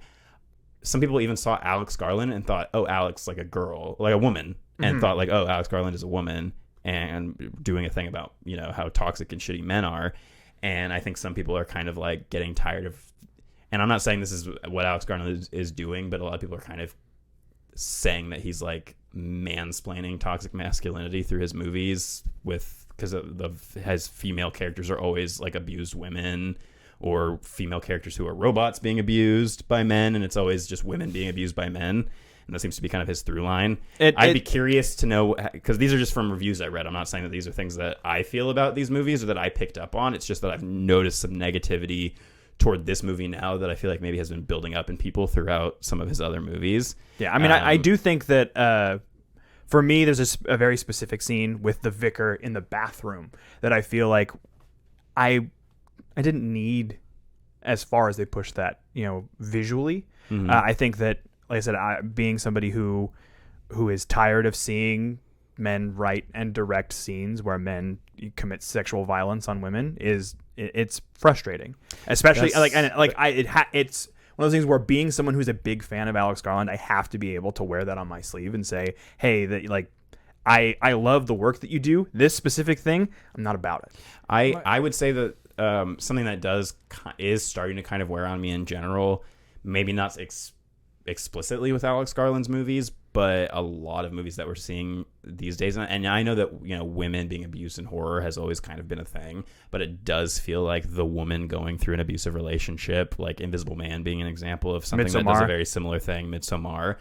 some people even saw Alex Garland and thought, oh, Alex like a girl, like a woman, and thought like, oh, Alex Garland is a woman, and doing a thing about how toxic and shitty men are. And I think some people are kind of like getting tired of, and I'm not saying this is what Alex Garland is doing, but a lot of people are kind of saying that he's like mansplaining toxic masculinity through his movies because his female characters are always like abused women or female characters who are robots being abused by men, and it's always just women being abused by men. And that seems to be kind of his through line. I'd be curious to know, because these are just from reviews I read. I'm not saying that these are things that I feel about these movies or that I picked up on. It's just that I've noticed some negativity toward this movie now that I feel like maybe has been building up in people throughout some of his other movies. Yeah, I mean, I do think that for me, there's a very specific scene with the vicar in the bathroom that I feel like I didn't need as far as they pushed that, visually. Mm-hmm. I think that, like I said, being somebody who is tired of seeing men write and direct scenes where men commit sexual violence on women it's frustrating, especially it's one of those things where being someone who's a big fan of Alex Garland, I have to be able to wear that on my sleeve and say, hey, that like I love the work that you do. This specific thing, I'm not about it. I would say that something that is starting to kind of wear on me in general, maybe not explicitly with Alex Garland's movies, but a lot of movies that we're seeing these days, and I know that women being abused in horror has always kind of been a thing, but it does feel like the woman going through an abusive relationship, like Invisible Man being an example of something that does a very similar thing, Midsommar.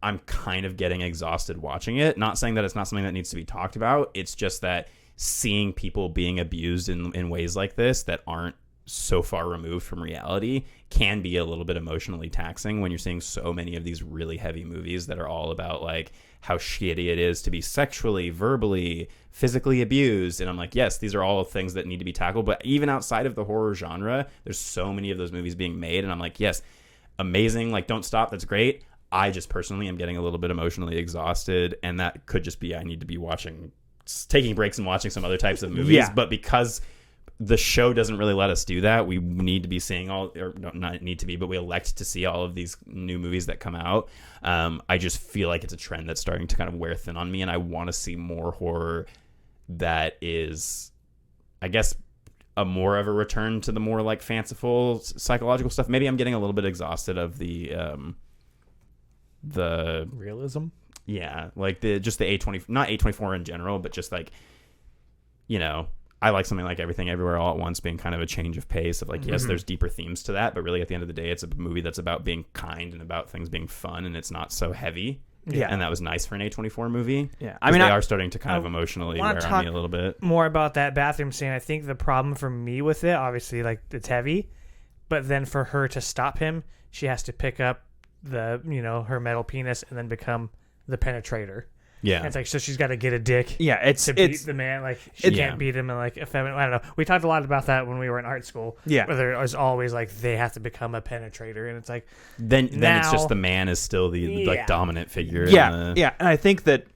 I'm kind of getting exhausted watching it. Not saying that it's not something that needs to be talked about. It's just that seeing people being abused in ways like this that aren't so far removed from reality can be a little bit emotionally taxing when you're seeing so many of these really heavy movies that are all about like how shitty it is to be sexually, verbally, physically abused. And I'm like, yes, these are all things that need to be tackled, but even outside of the horror genre, there's so many of those movies being made, and I'm like, yes, amazing, like don't stop, that's great. I just personally am getting a little bit emotionally exhausted, and that could just be I need to be taking breaks and watching some other types of movies. But because the show doesn't really let us do that, we need to be seeing we elect to see all of these new movies that come out. I just feel like it's a trend that's starting to kind of wear thin on me, and I want to see more horror that is, I guess, a more of a return to the more like fanciful psychological stuff. Maybe I'm getting a little bit exhausted of the realism. Yeah, like the A20, not A24 in general, but just like, I like something like Everything Everywhere All at Once being kind of a change of pace of like, yes, there's deeper themes to that, but really at the end of the day, it's a movie that's about being kind and about things being fun, and it's not so heavy. Yeah. And that was nice for an A24 movie. Yeah. I mean, they are starting to kind of emotionally wear on me a little bit. More about that bathroom scene. I think the problem for me with it, obviously, like it's heavy, but then for her to stop him, she has to pick up her metal penis and then become the penetrator. Yeah, and it's like, so she's got to get a dick. Yeah, to beat the man. Like she can't beat him in like a feminine. I don't know. We talked a lot about that when we were in art school. Yeah, where there was always like they have to become a penetrator, and it's like then it's just the man is still the like dominant figure. Yeah, and I think that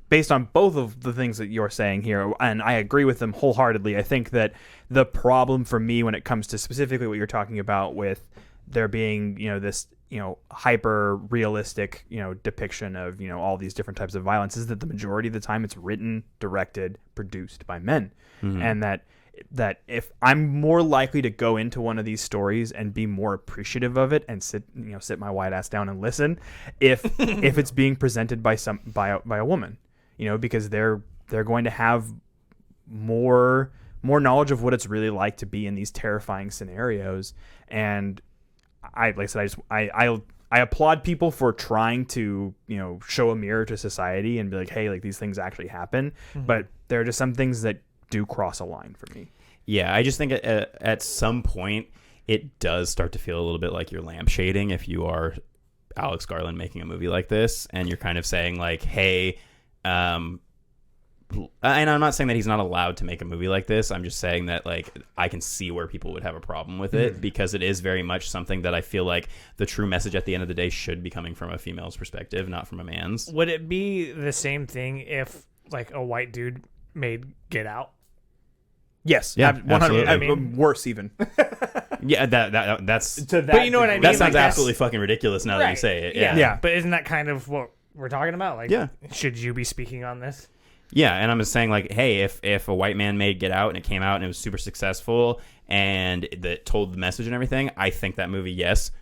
based on both of the things that you're saying here, and I agree with them wholeheartedly. I think that the problem for me when it comes to specifically what you're talking about with there being this hyper realistic depiction of all these different types of violence is that the majority of the time it's written, directed, produced by men. And that if I'm more likely to go into one of these stories and be more appreciative of it and sit my white ass down and listen if it's being presented by a woman, because they're going to have more knowledge of what it's really like to be in these terrifying scenarios. And I applaud people for trying to, show a mirror to society and be like, hey, like these things actually happen. But there are just some things that do cross a line for me. Yeah, I just think at some point it does start to feel a little bit like you're lampshading if you are Alex Garland making a movie like this and you're kind of saying like, hey, and I'm not saying that he's not allowed to make a movie like this. I'm just saying that like I can see where people would have a problem with it because it is very much something that I feel like the true message at the end of the day should be coming from a female's perspective, not from a man's. Would it be the same thing if like a white dude made Get Out? Yes. Yeah, 100. absolutely. Worse even. Yeah, that's. But you know what I mean? That sounds Like, absolutely fucking ridiculous now that you say it. Yeah. Yeah. But isn't that kind of what we're talking about? Like, Yeah. should you be speaking on this? Yeah, and I'm just saying, like, hey, if a white man made Get Out and it came out and it was super successful and that told the message and everything, I think that movie, yes,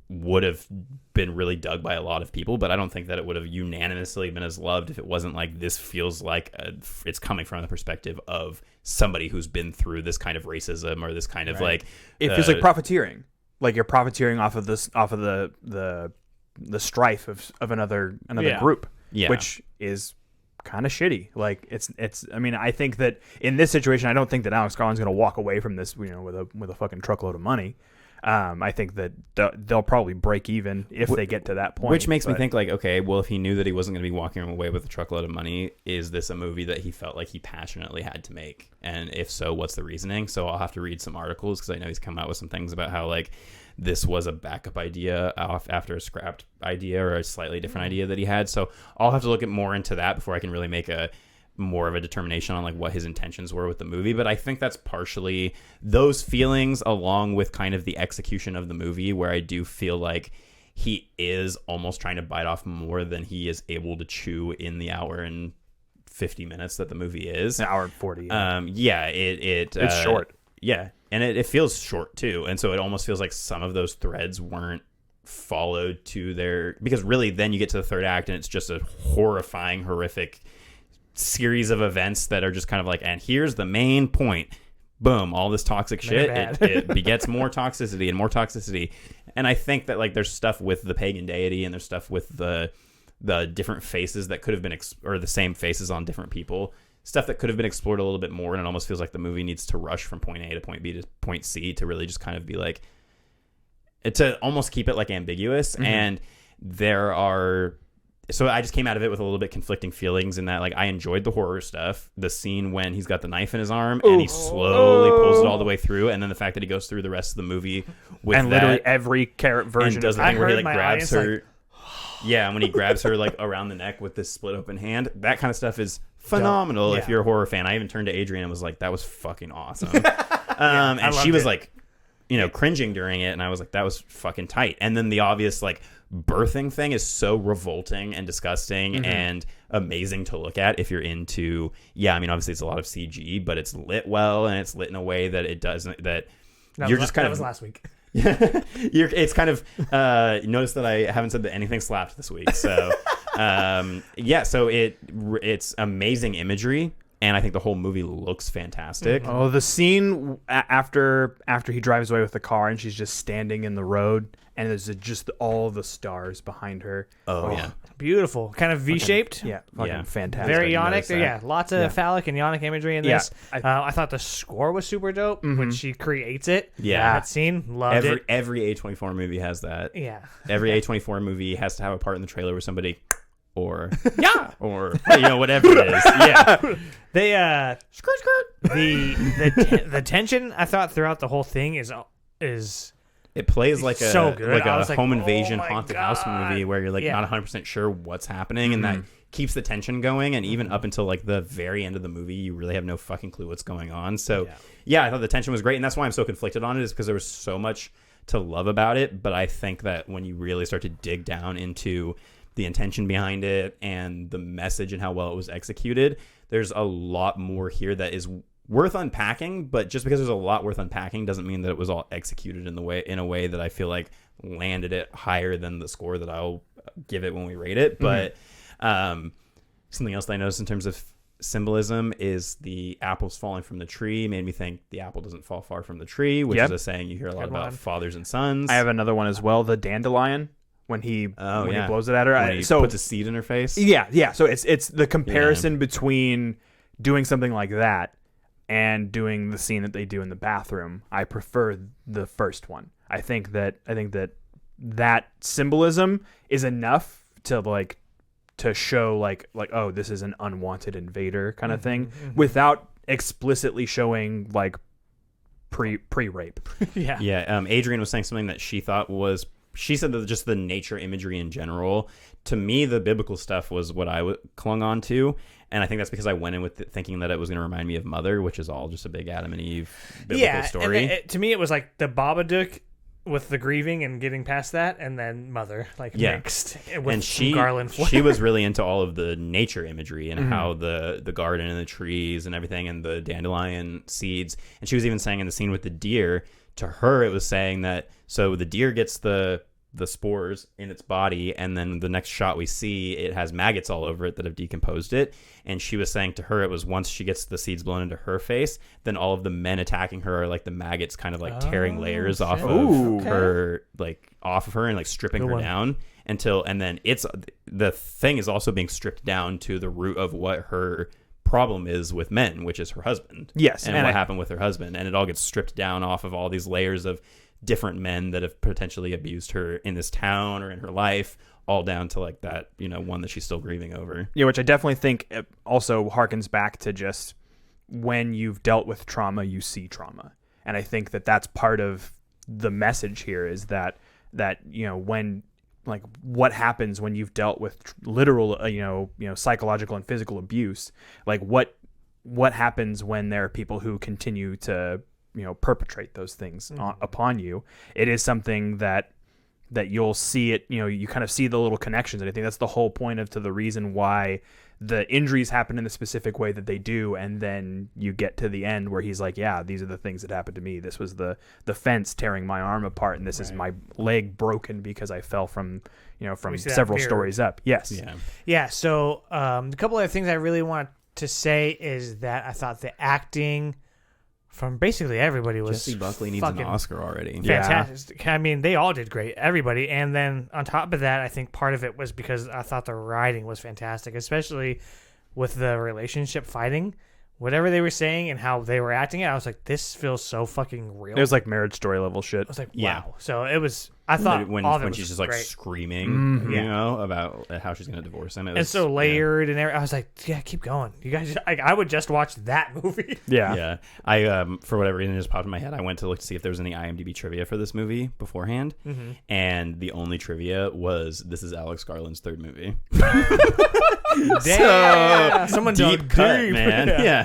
would have been really dug by a lot of people, but I don't think that it would have unanimously been as loved if it wasn't like this feels like it's coming from the perspective of somebody who's been through this kind of racism or this kind of like It feels like profiteering. Like you're profiteering off of the strife of another group, which is kind of shitty. Like it's. I mean, I think that in this situation, I don't think that Alex Garland's going to walk away from this, with a fucking truckload of money. I think that they'll probably break even if they get to that point. Which makes me think like, okay, well, if he knew that he wasn't going to be walking away with a truckload of money, is this a movie that he felt like he passionately had to make? And if so, what's the reasoning? So I'll have to read some articles because I know he's come out with some things about how like this was a backup idea after a scrapped idea or a slightly different idea that he had. So I'll have to look at more into that before I can really make more of a determination on like what his intentions were with the movie. But I think that's partially those feelings along with kind of the execution of the movie, where I do feel like he is almost trying to bite off more than he is able to chew in the hour and 50 minutes that the movie is. An hour and 40. It's short. Yeah. And it feels short too. And so it almost feels like some of those threads weren't followed to their, because really then you get to the third act and it's just a horrifying, horrific series of events that are just kind of like, and here's the main point. Boom, all this toxic shit. It begets more toxicity and more toxicity. And I think that like there's stuff with the pagan deity and there's stuff with the different faces that could have been or the same faces on different people. Stuff that could have been explored a little bit more, and it almost feels like the movie needs to rush from point A to point B to point C to really just kind of be like, to almost keep it like ambiguous. And so I just came out of it with a little bit conflicting feelings in that like I enjoyed the horror stuff, the scene when he's got the knife in his arm and he slowly pulls it all the way through, and then the fact that he goes through the rest of the movie with and literally every carrot version and does the thing where he like grabs her. like, Yeah, and when he grabs her like around the neck with this split open hand, that kind of stuff is phenomenal if you're a horror fan. I even turned to Adrian and was like, that was fucking awesome. And she was like, cringing during it, and I was like, that was fucking tight. And then the obvious like birthing thing is so revolting and disgusting and amazing to look at if you're into, obviously it's a lot of CG, but it's lit well and it's lit in a way that it doesn't, that you're just kind of. That was last week. It's kind of notice that I haven't said that anything slapped this week. So so it's amazing imagery, and I think the whole movie looks fantastic. Oh, the scene after he drives away with the car and she's just standing in the road and there's just all the stars behind her. Oh yeah. Beautiful. Kind of V-shaped. Fantastic. Very yonic. Yeah, lots of phallic and yonic imagery in this. I thought the score was super dope when she creates it. Yeah. That scene, loved it. Every A24 movie has that. Yeah. Every A24 movie has to have a part in the trailer where somebody or whatever it is. Yeah. They the tension I thought throughout the whole thing is it plays like a so good. like a like, home invasion oh my haunted God. house movie where you're like not 100% sure what's happening, and that keeps the tension going, and even up until like the very end of the movie you really have no fucking clue what's going on. So I thought the tension was great, and that's why I'm so conflicted on it, is because there was so much to love about it. But I think that when you really start to dig down into the intention behind it and the message and how well it was executed, there's a lot more here that is worth unpacking. But just because there's a lot worth unpacking doesn't mean that it was all executed in a way that I feel like landed it higher than the score that I'll give it when we rate it. But something else that I noticed in terms of symbolism is the apples falling from the tree made me think the apple doesn't fall far from the tree, which is a saying you hear a lot about fathers and sons. I have another one as well, the dandelion. When he blows it at her, when he puts a seed in her face. Yeah. So it's the comparison between doing something like that and doing the scene that they do in the bathroom. I prefer the first one. I think that symbolism is enough to like to show like oh, this is an unwanted invader kind of thing, without explicitly showing like pre-rape. Yeah. Adrian was saying something that she thought was, she said that just the nature imagery in general, to me the biblical stuff was what I clung on to, and I think that's because I went in with thinking that it was going to remind me of Mother, which is all just a big Adam and Eve biblical story. And to me it was like the Babadook with the grieving and getting past that, and then Mother mixed with and some garland flair. she was really into all of the nature imagery and how the garden and the trees and everything and the dandelion seeds. And she was even saying in the scene with the deer, to her it was saying that, so the deer gets the spores in its body, and then the next shot we see, it has maggots all over it that have decomposed it. And she was saying to her, it was once she gets the seeds blown into her face, then all of the men attacking her are like the maggots kind of like tearing layers off of her, like off of her and like stripping her down and then it's, the thing is also being stripped down to the root of what her problem is with men, which is her husband. Yes. And what happened with her husband, and it all gets stripped down off of all these layers of different men that have potentially abused her in this town or in her life, all down to like that, one that she's still grieving over. Yeah, which I definitely think also harkens back to just when you've dealt with trauma, you see trauma. And I think that that's part of the message here, is that when, like, what happens when you've dealt with literal, psychological and physical abuse, like what happens when there are people who continue to, perpetrate those things upon you. It is something that you'll see it, you kind of see the little connections. And I think that's the whole point to the reason why the injuries happen in the specific way that they do. And then you get to the end where he's like, yeah, these are the things that happened to me. This was the fence tearing my arm apart. And this is my leg broken because I fell from several stories up. Yes. Yeah. So a couple of things I really want to say is that I thought the acting from basically everybody was Jesse Buckley needs an Oscar already. Fantastic. I mean, they all did great, everybody. And then on top of that, I think part of it was because I thought the writing was fantastic, especially with the relationship fighting. Whatever they were saying and how they were acting it, I was like, this feels so fucking real. It was like Marriage Story level shit. I was like, wow. So it was, I thought when she's just like screaming, about how she's going to divorce him. It's so layered and everything. I was like, yeah, keep going. You guys, I would just watch that movie. Yeah. I, for whatever reason, it just popped in my head. I went to look to see if there was any IMDb trivia for this movie beforehand. And the only trivia was, this is Alex Garland's third movie. Damn. Someone deep cut, man. Yeah.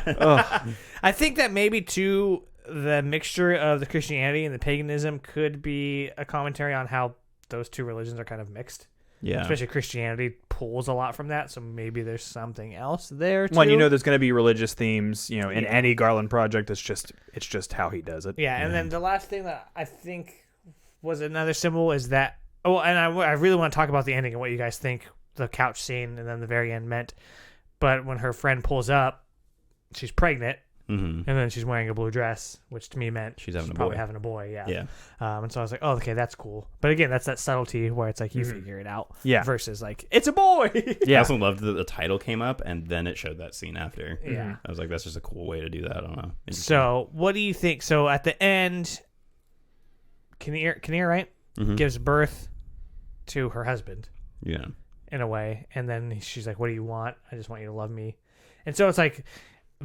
I think that maybe too, the mixture of the Christianity and the paganism could be a commentary on how those two religions are kind of mixed. Yeah. Especially Christianity pulls a lot from that, so maybe there's something else there too. Well, there's going to be religious themes, in any Garland project. It's just how he does it. Yeah, and then the last thing that I think was another symbol is that. Oh, and I really want to talk about the ending and what you guys think the couch scene and then the very end meant. But when her friend pulls up, she's pregnant. And then she's wearing a blue dress, which to me meant she's probably having a boy. Yeah. And so I was like, oh, okay, that's cool. But again, that's that subtlety where it's like you figure it out. Yeah. Versus like, it's a boy. I also loved that the title came up and then it showed that scene after. Yeah. I was like, that's just a cool way to do that. I don't know. So what do you think? So at the end, Kinnear, right? Gives birth to her husband. Yeah. In a way. And then she's like, what do you want? I just want you to love me. And so it's like,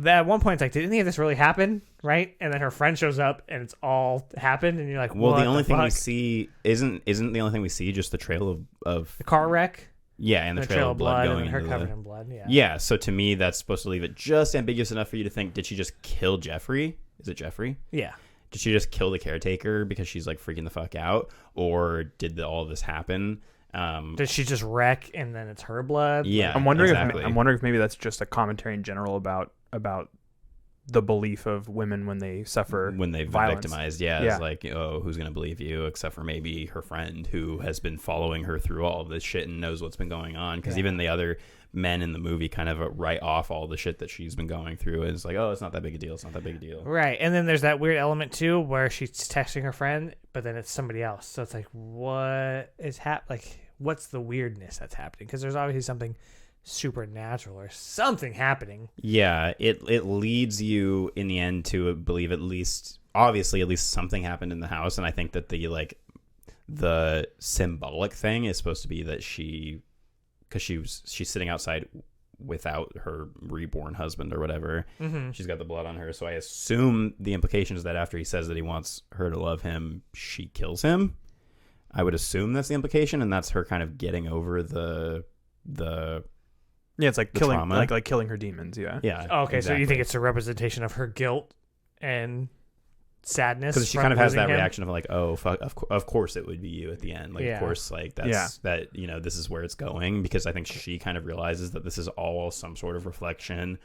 at one point, it's like, did any of this really happen? Right? And then her friend shows up and it's all happened. And you're like, well, what the only thing fuck? we see isn't the only thing we see just the trail of the car wreck. Yeah, and the trail of blood going and her into covered in blood. Yeah. So to me, that's supposed to leave it just ambiguous enough for you to think, did she just kill Jeffrey? Is it Jeffrey? Yeah. Did she just kill the caretaker because she's like freaking the fuck out, or did all of this happen? Did she just wreck and then it's her blood? Yeah, I'm wondering exactly. if maybe that's just a commentary in general about the belief of women when they suffer when they've violence. been victimized. It's like, oh, who's gonna believe you except for maybe her friend who has been following her through all of this shit and knows what's been going on, because even the other men in the movie kind of write off all the shit that she's been going through, and it's like, oh, it's not that big a deal, right. And then there's that weird element too where she's texting her friend but then it's somebody else, so it's like, what is what's the weirdness that's happening? Because there's obviously something supernatural or something happening. Yeah, it leads you in the end to believe at least something happened in the house. And I think that the symbolic thing is supposed to be that she because she's sitting outside without her reborn husband or whatever. She's got the blood on her, so I assume the implication is that after he says that he wants her to love him, she kills him. I would assume that's the implication, and that's her kind of getting over the it's like killing trauma. like killing her demons. Yeah. Okay, so you think it's a representation of her guilt and sadness? Because she kind of has that reaction of like, oh fuck, of course it would be you at the end. Like, of course, like that's that, this is where it's going, because I think she kind of realizes that this is all some sort of reflection,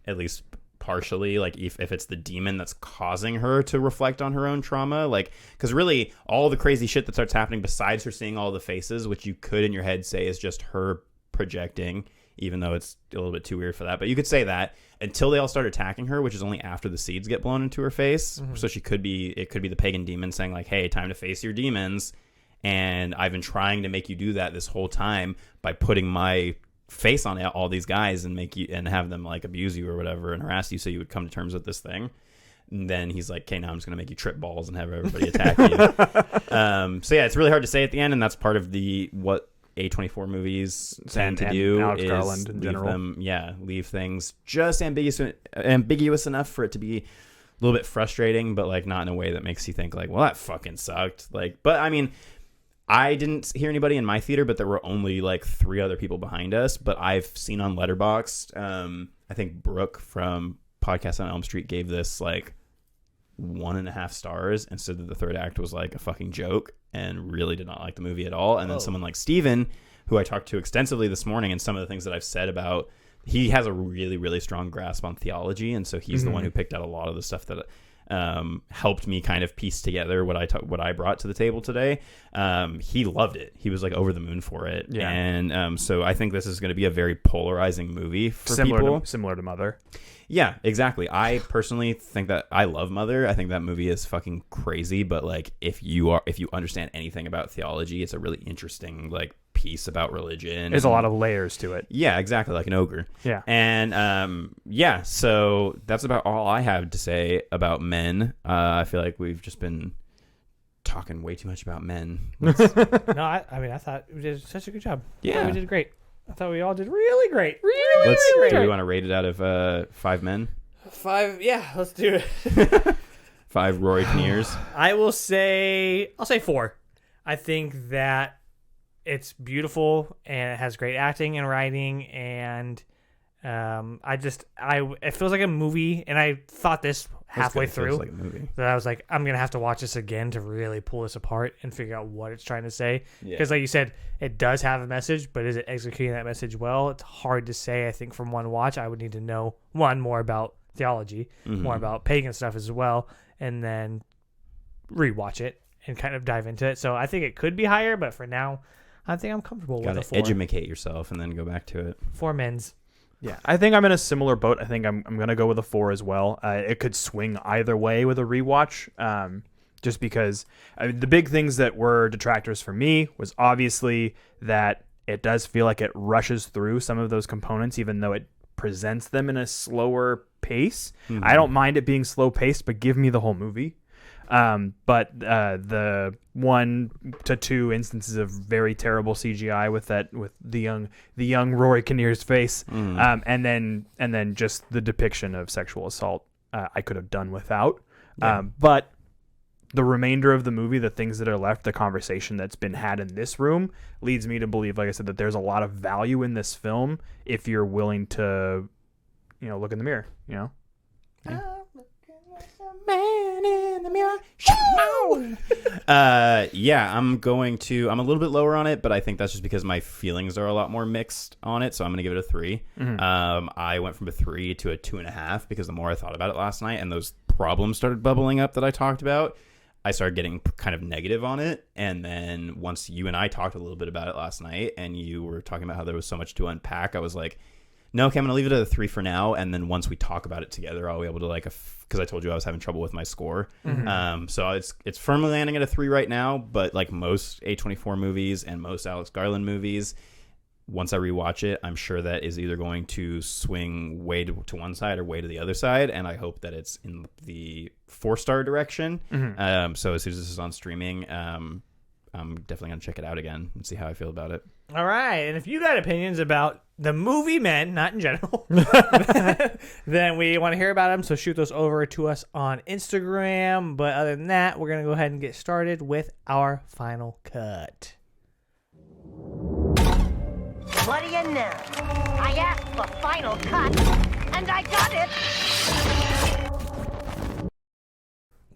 at least partially, like if it's the demon that's causing her to reflect on her own trauma, like, because really all the crazy shit that starts happening besides her seeing all the faces, which you could in your head say is just her projecting, even though it's a little bit too weird for that, but you could say that until they all start attacking her, which is only after the seeds get blown into her face. So it could be the pagan demon saying like, hey, time to face your demons, and I've been trying to make you do that this whole time by putting my face on all these guys and make you and have them like abuse you or whatever and harass you so you would come to terms with this thing. And then he's like, okay, now I'm just gonna make you trip balls and have everybody attack you. So yeah, it's really hard to say at the end, and that's part of what A24 movies tend to do, Alex is Garland in general. leave things just ambiguous enough for it to be a little bit frustrating, but like not in a way that makes you think like, well, that fucking sucked. Like, but I mean, I didn't hear anybody in my theater, but there were only like 3 other people behind us. But I've seen on Letterboxd, I think Brooke from Podcast on Elm Street gave this like 1.5 stars and said that the third act was like a fucking joke and really did not like the movie at all. And then someone like Steven, who I talked to extensively this morning, and some of the things that I've said about, he has a really, really strong grasp on theology. And so he's the one who picked out a lot of the stuff that helped me kind of piece together what I brought to the table today. He loved it. He was like over the moon for it. Yeah. And so I think this is going to be a very polarizing movie for people. Similar to Mother. Yeah, exactly. I personally think that I love Mother. I think that movie is fucking crazy, but like if you understand anything about theology, it's a really interesting like piece about religion. There's a lot of layers to it. Yeah, exactly, like an ogre. Yeah. And so that's about all I have to say about Men. I feel like we've just been talking way too much about men. No, I thought we did such a good job. Yeah, we did great. I thought we all did really great. Do we want to rate it out of 5 men? 5, yeah, let's do it. 5 Rory Kinnears. I'll say 4. I think that it's beautiful and it has great acting and writing, and it feels like a movie, and I thought this halfway through like a movie. that I was like, I'm gonna have to watch this again to really pull this apart and figure out what it's trying to say. Because like you said, it does have a message, but is it executing that message well? It's hard to say. I think from one watch, I would need to know more about theology, more about pagan stuff as well, and then rewatch it and kind of dive into it. So I think it could be higher, but for now, I think I'm comfortable with a 4. Educate yourself and then go back to it. 4 men's. Yeah, I think I'm in a similar boat. I think I'm going to go with a 4 as well. It could swing either way with a rewatch, just because the big things that were detractors for me was obviously that it does feel like it rushes through some of those components, even though it presents them in a slower pace. I don't mind it being slow paced, but give me the whole movie. But the 1 to 2 instances of very terrible CGI with the young Rory Kinnear's face, and then just the depiction of sexual assault, I could have done without. But the remainder of the movie, the things that are left, the conversation that's been had in this room, leads me to believe, like I said, that there's a lot of value in this film if you're willing to, look in the mirror. Man in the mirror. I'm a little bit lower on it, but I think that's just because my feelings are a lot more mixed on it, so I'm gonna give it a 3. I went from a 3 to a 2.5 because the more I thought about it last night and those problems started bubbling up that I talked about, I started getting kind of negative on it. And then once you and I talked a little bit about it last night and you were talking about how there was so much to unpack, I was like, no, okay, I'm going to leave it at a 3 for now. And then once we talk about it together, I'll be able to because I told you I was having trouble with my score. So it's firmly landing at a 3 right now. But like most A24 movies and most Alex Garland movies, once I rewatch it, I'm sure that is either going to swing way to one side or way to the other side. And I hope that it's in the 4-star direction. So as soon as this is on streaming, I'm definitely gonna check it out again and see how I feel about it. All right, and if you got opinions about the movie Men, not in general, then we want to hear about them, so shoot those over to us on Instagram. But other than that, we're going to go ahead and get started with our final cut. What do you know? I asked for final cut, and I got it!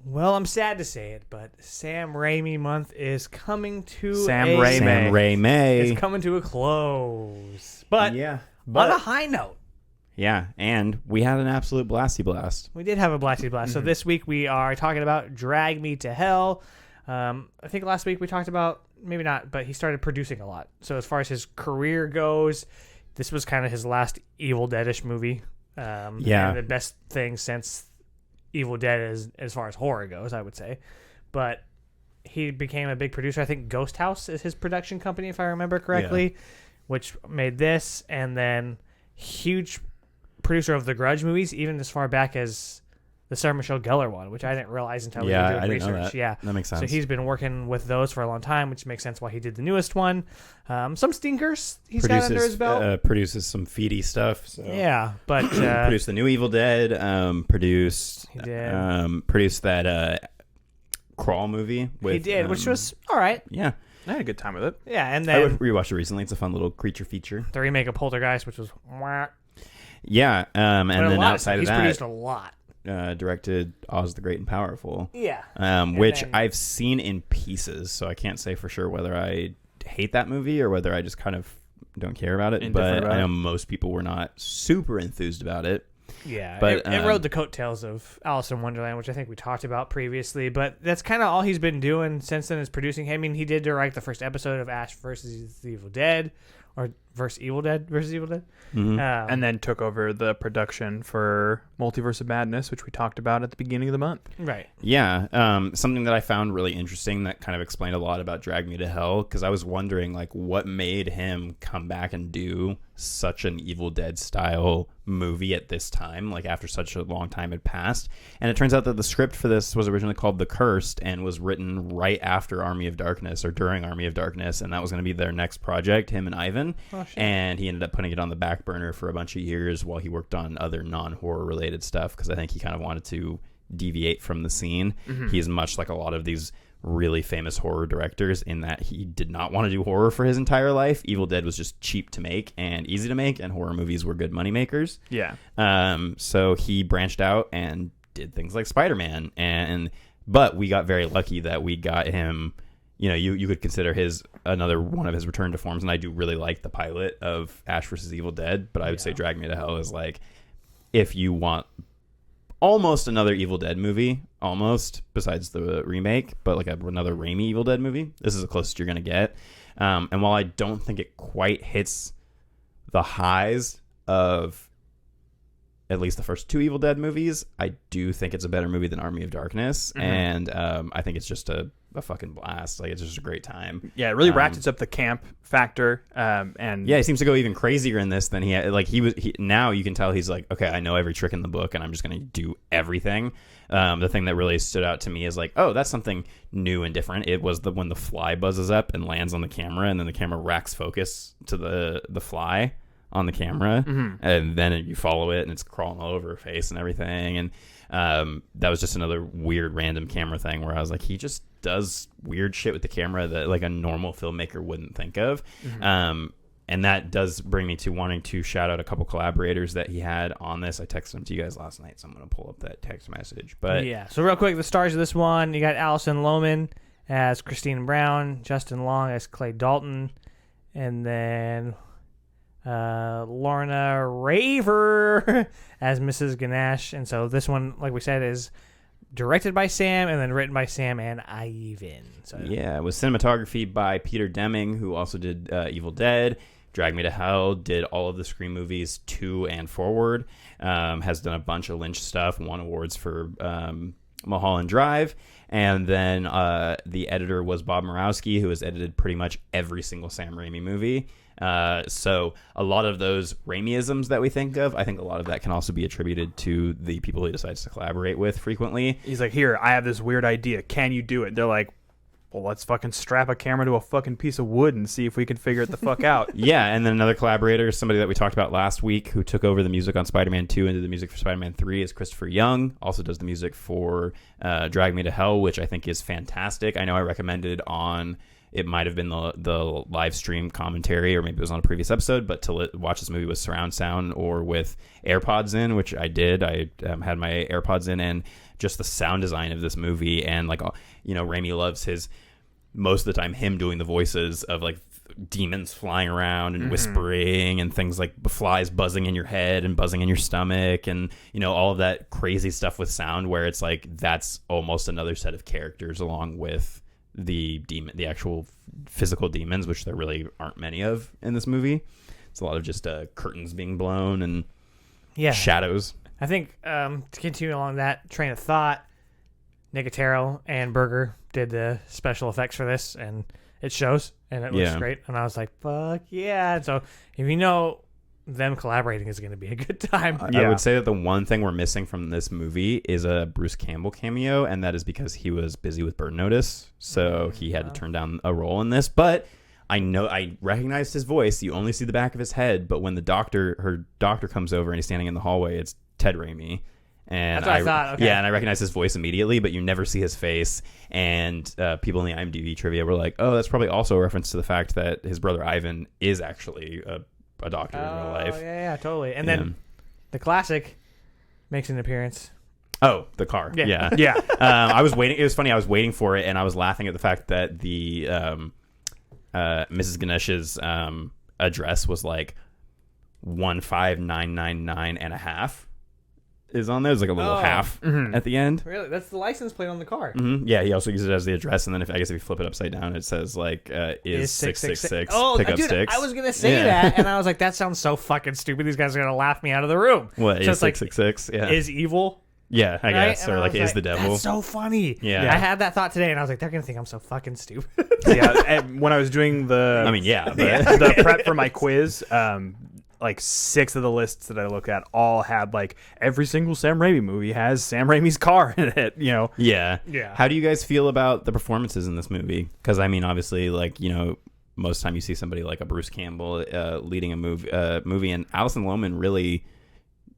Well, I'm sad to say it, but Sam Raimi month is coming to Sam a... Raimi. It's coming to a close. But, Yeah, on a high note, yeah, and we had an absolute blasty blast. we did have a blasty blast. So this week we are talking about Drag Me to Hell. I think last week we talked about, maybe not, but he started producing a lot. So as far as his career goes, this was kind of his last Evil Dead-ish movie. Yeah. And the best thing since Evil Dead is, as far as horror goes, I would say. But he became a big producer. I think Ghost House is his production company, if I remember correctly, which made this. And then huge producer of the Grudge movies, even as far back as the Sarah Michelle Gellar one, which I didn't realize until we were doing I didn't research. know that. Yeah, That makes sense. So he's been working with those for a long time, which makes sense why he did the newest one. Some stinkers he's got under his belt. Produces some feedy stuff. So. Yeah, but produced the new Evil Dead. Produced He did. produced that Crawl movie. With, he did, which was all right. Yeah, I had a good time with it. Yeah, and I then rewatched it recently. It's a fun little creature feature. the remake of Poltergeist, which was Yeah, and but a then lot outside of he's that, produced a lot. directed Oz the Great and Powerful. Yeah, Which then- I've seen in pieces, so I can't say for sure whether I hate that movie or whether I just kind of don't care about it. Indifferent But about I know it. most people were not super enthused about it. Yeah, But, it rode the coattails of Alice in Wonderland, which I think we talked about previously. But that's kind of all he's been doing since then is producing. I mean, he did direct the first episode of Ash versus the Evil Dead, or versus Evil Dead. And then took over the production for Multiverse of Madness, which we talked about at the beginning of the month. Right. Yeah, something that I found really interesting that kind of explained a lot about Drag Me to Hell, because I was wondering like what made him come back and do such an Evil Dead style movie at this time, like after such a long time had passed. And it turns out that the script for this was originally called The Cursed and was written right after Army of Darkness, or during Army of Darkness, and that was going to be their next project, him and Ivan. And he ended up putting it on the back burner for a bunch of years while he worked on other non-horror related stuff, because I think he kind of wanted to deviate from the scene. He is much like a lot of these really famous horror directors in that he did not want to do horror for his entire life. Evil Dead was just cheap to make and easy to make, and horror movies were good money makers. Yeah. So he branched out and did things like Spider-Man, but we got very lucky that we got him. You know, you could consider his another one of his return to forms, and I do really like the pilot of Ash vs. Evil Dead, but I would say Drag Me to Hell is like, if you want almost another Evil Dead movie, almost, besides the remake, but like another Raimi Evil Dead movie, this is the closest you're going to get. And while I don't think it quite hits the highs of at least the first two Evil Dead movies, I do think it's a better movie than Army of Darkness. And I think it's just a fucking blast. Like, it's just a great time. Yeah, it really ratchets up the camp factor. And yeah, he seems to go even crazier in this than he had. Like, now you can tell he's like, okay, I know every trick in the book and I'm just going to do everything. The thing that really stood out to me is like, oh, that's something new and different. It was when the fly buzzes up and lands on the camera, and then the camera racks focus to the fly on the camera, and then you follow it and it's crawling all over her face and everything. And that was just another weird random camera thing where I was like, he just does weird shit with the camera that like a normal filmmaker wouldn't think of. And that does bring me to wanting to shout out a couple collaborators that he had on this. I texted them to you guys last night, so I'm going to pull up that text message. But yeah, so real quick, the stars of this one, you got Allison Lohman as Christine Brown, Justin Long as Clay Dalton, and then Lorna Raver as Mrs. Ganesh. And so this one, like we said, is directed by Sam and then written by Sam and Ivan. So yeah, it was cinematography by Peter Deming, who also did Evil Dead, Drag Me to Hell, did all of the Scream movies 2 and forward, has done a bunch of Lynch stuff, won awards for Mulholland Drive. And then the editor was Bob Murawski, who has edited pretty much every single Sam Raimi movie. So a lot of those Raimi-isms that we think of, I think a lot of that can also be attributed to the people he decides to collaborate with frequently. he's like, here, I have this weird idea. Can you do it? They're like, well, let's fucking strap a camera to a fucking piece of wood and see if we can figure it the fuck out. Yeah, and then another collaborator, somebody that we talked about last week, who took over the music on Spider-Man 2 and did the music for Spider-Man 3, is Christopher Young. Also does the music for Drag Me to Hell, which I think is fantastic. I know I recommended on, it might have been the live stream commentary, or maybe it was on a previous episode, but to watch this movie with surround sound or with AirPods in, which I did. I had my AirPods in, and just the sound design of this movie, and like, you know, Raimi loves most of the time him doing the voices of like demons flying around and whispering and things like flies buzzing in your head and buzzing in your stomach, and you know, all of that crazy stuff with sound, where it's like that's almost another set of characters along with the actual physical demons, which there really aren't many of in this movie. It's a lot of just curtains being blown and shadows. I think to continue along that train of thought, Nicotero and Berger did the special effects for this, and it shows, and it looks great. And I was like, fuck yeah. And so if you know, them collaborating is going to be a good time. I would say that the one thing we're missing from this movie is a Bruce Campbell cameo, and that is because he was busy with Burn Notice, so he had to turn down a role in this. But I recognized his voice. You only see the back of his head, but when her doctor comes over and he's standing in the hallway, it's Ted Raimi. And that's what I thought. Okay. Yeah, and I recognize his voice immediately, but you never see his face. And people in the IMDb trivia were like, "Oh, that's probably also a reference to the fact that his brother Ivan is actually a doctor in real life." Yeah, totally. And then the classic makes an appearance. Oh, the car. Yeah. I was waiting. It was funny. I was waiting for it, and I was laughing at the fact that the Mrs. Ganesh's address was like 15999 and a half. Is on there. There's like a little half at the end. Really? That's the license plate on the car. Yeah, he also uses it as the address, and then if you flip it upside down, it says like is 666 pickup dude, sticks. I was gonna say that, and I was like, that sounds so fucking stupid. These guys are gonna laugh me out of the room. What so is 666? Like, is evil? Yeah, I guess, right? or like is the devil? That's so funny. Yeah, I had that thought today, and I was like, they're gonna think I'm so fucking stupid. And when I was doing the prep for my quiz, like 6 of the lists that I looked at all had like every single Sam Raimi movie has Sam Raimi's car in it, you know? Yeah. How do you guys feel about the performances in this movie? Because I mean, obviously, like, you know, most time you see somebody like a Bruce Campbell leading a movie, and Alison Lohman really,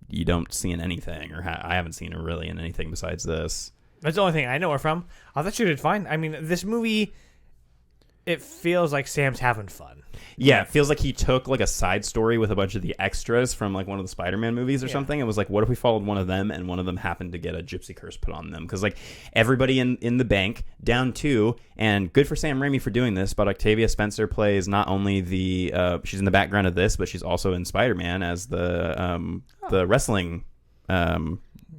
you don't see in anything, or I haven't seen her really in anything besides this. That's the only thing I know her from. I thought she did fine. I mean, this movie, it feels like Sam's having fun. Yeah, it feels like he took like a side story with a bunch of the extras from like one of the Spider-Man movies or something. It was like, what if we followed one of them, and one of them happened to get a gypsy curse put on them? Because like everybody in the bank, down 2, and good for Sam Raimi for doing this, but Octavia Spencer plays not only she's in the background of this, but she's also in Spider-Man as the wrestling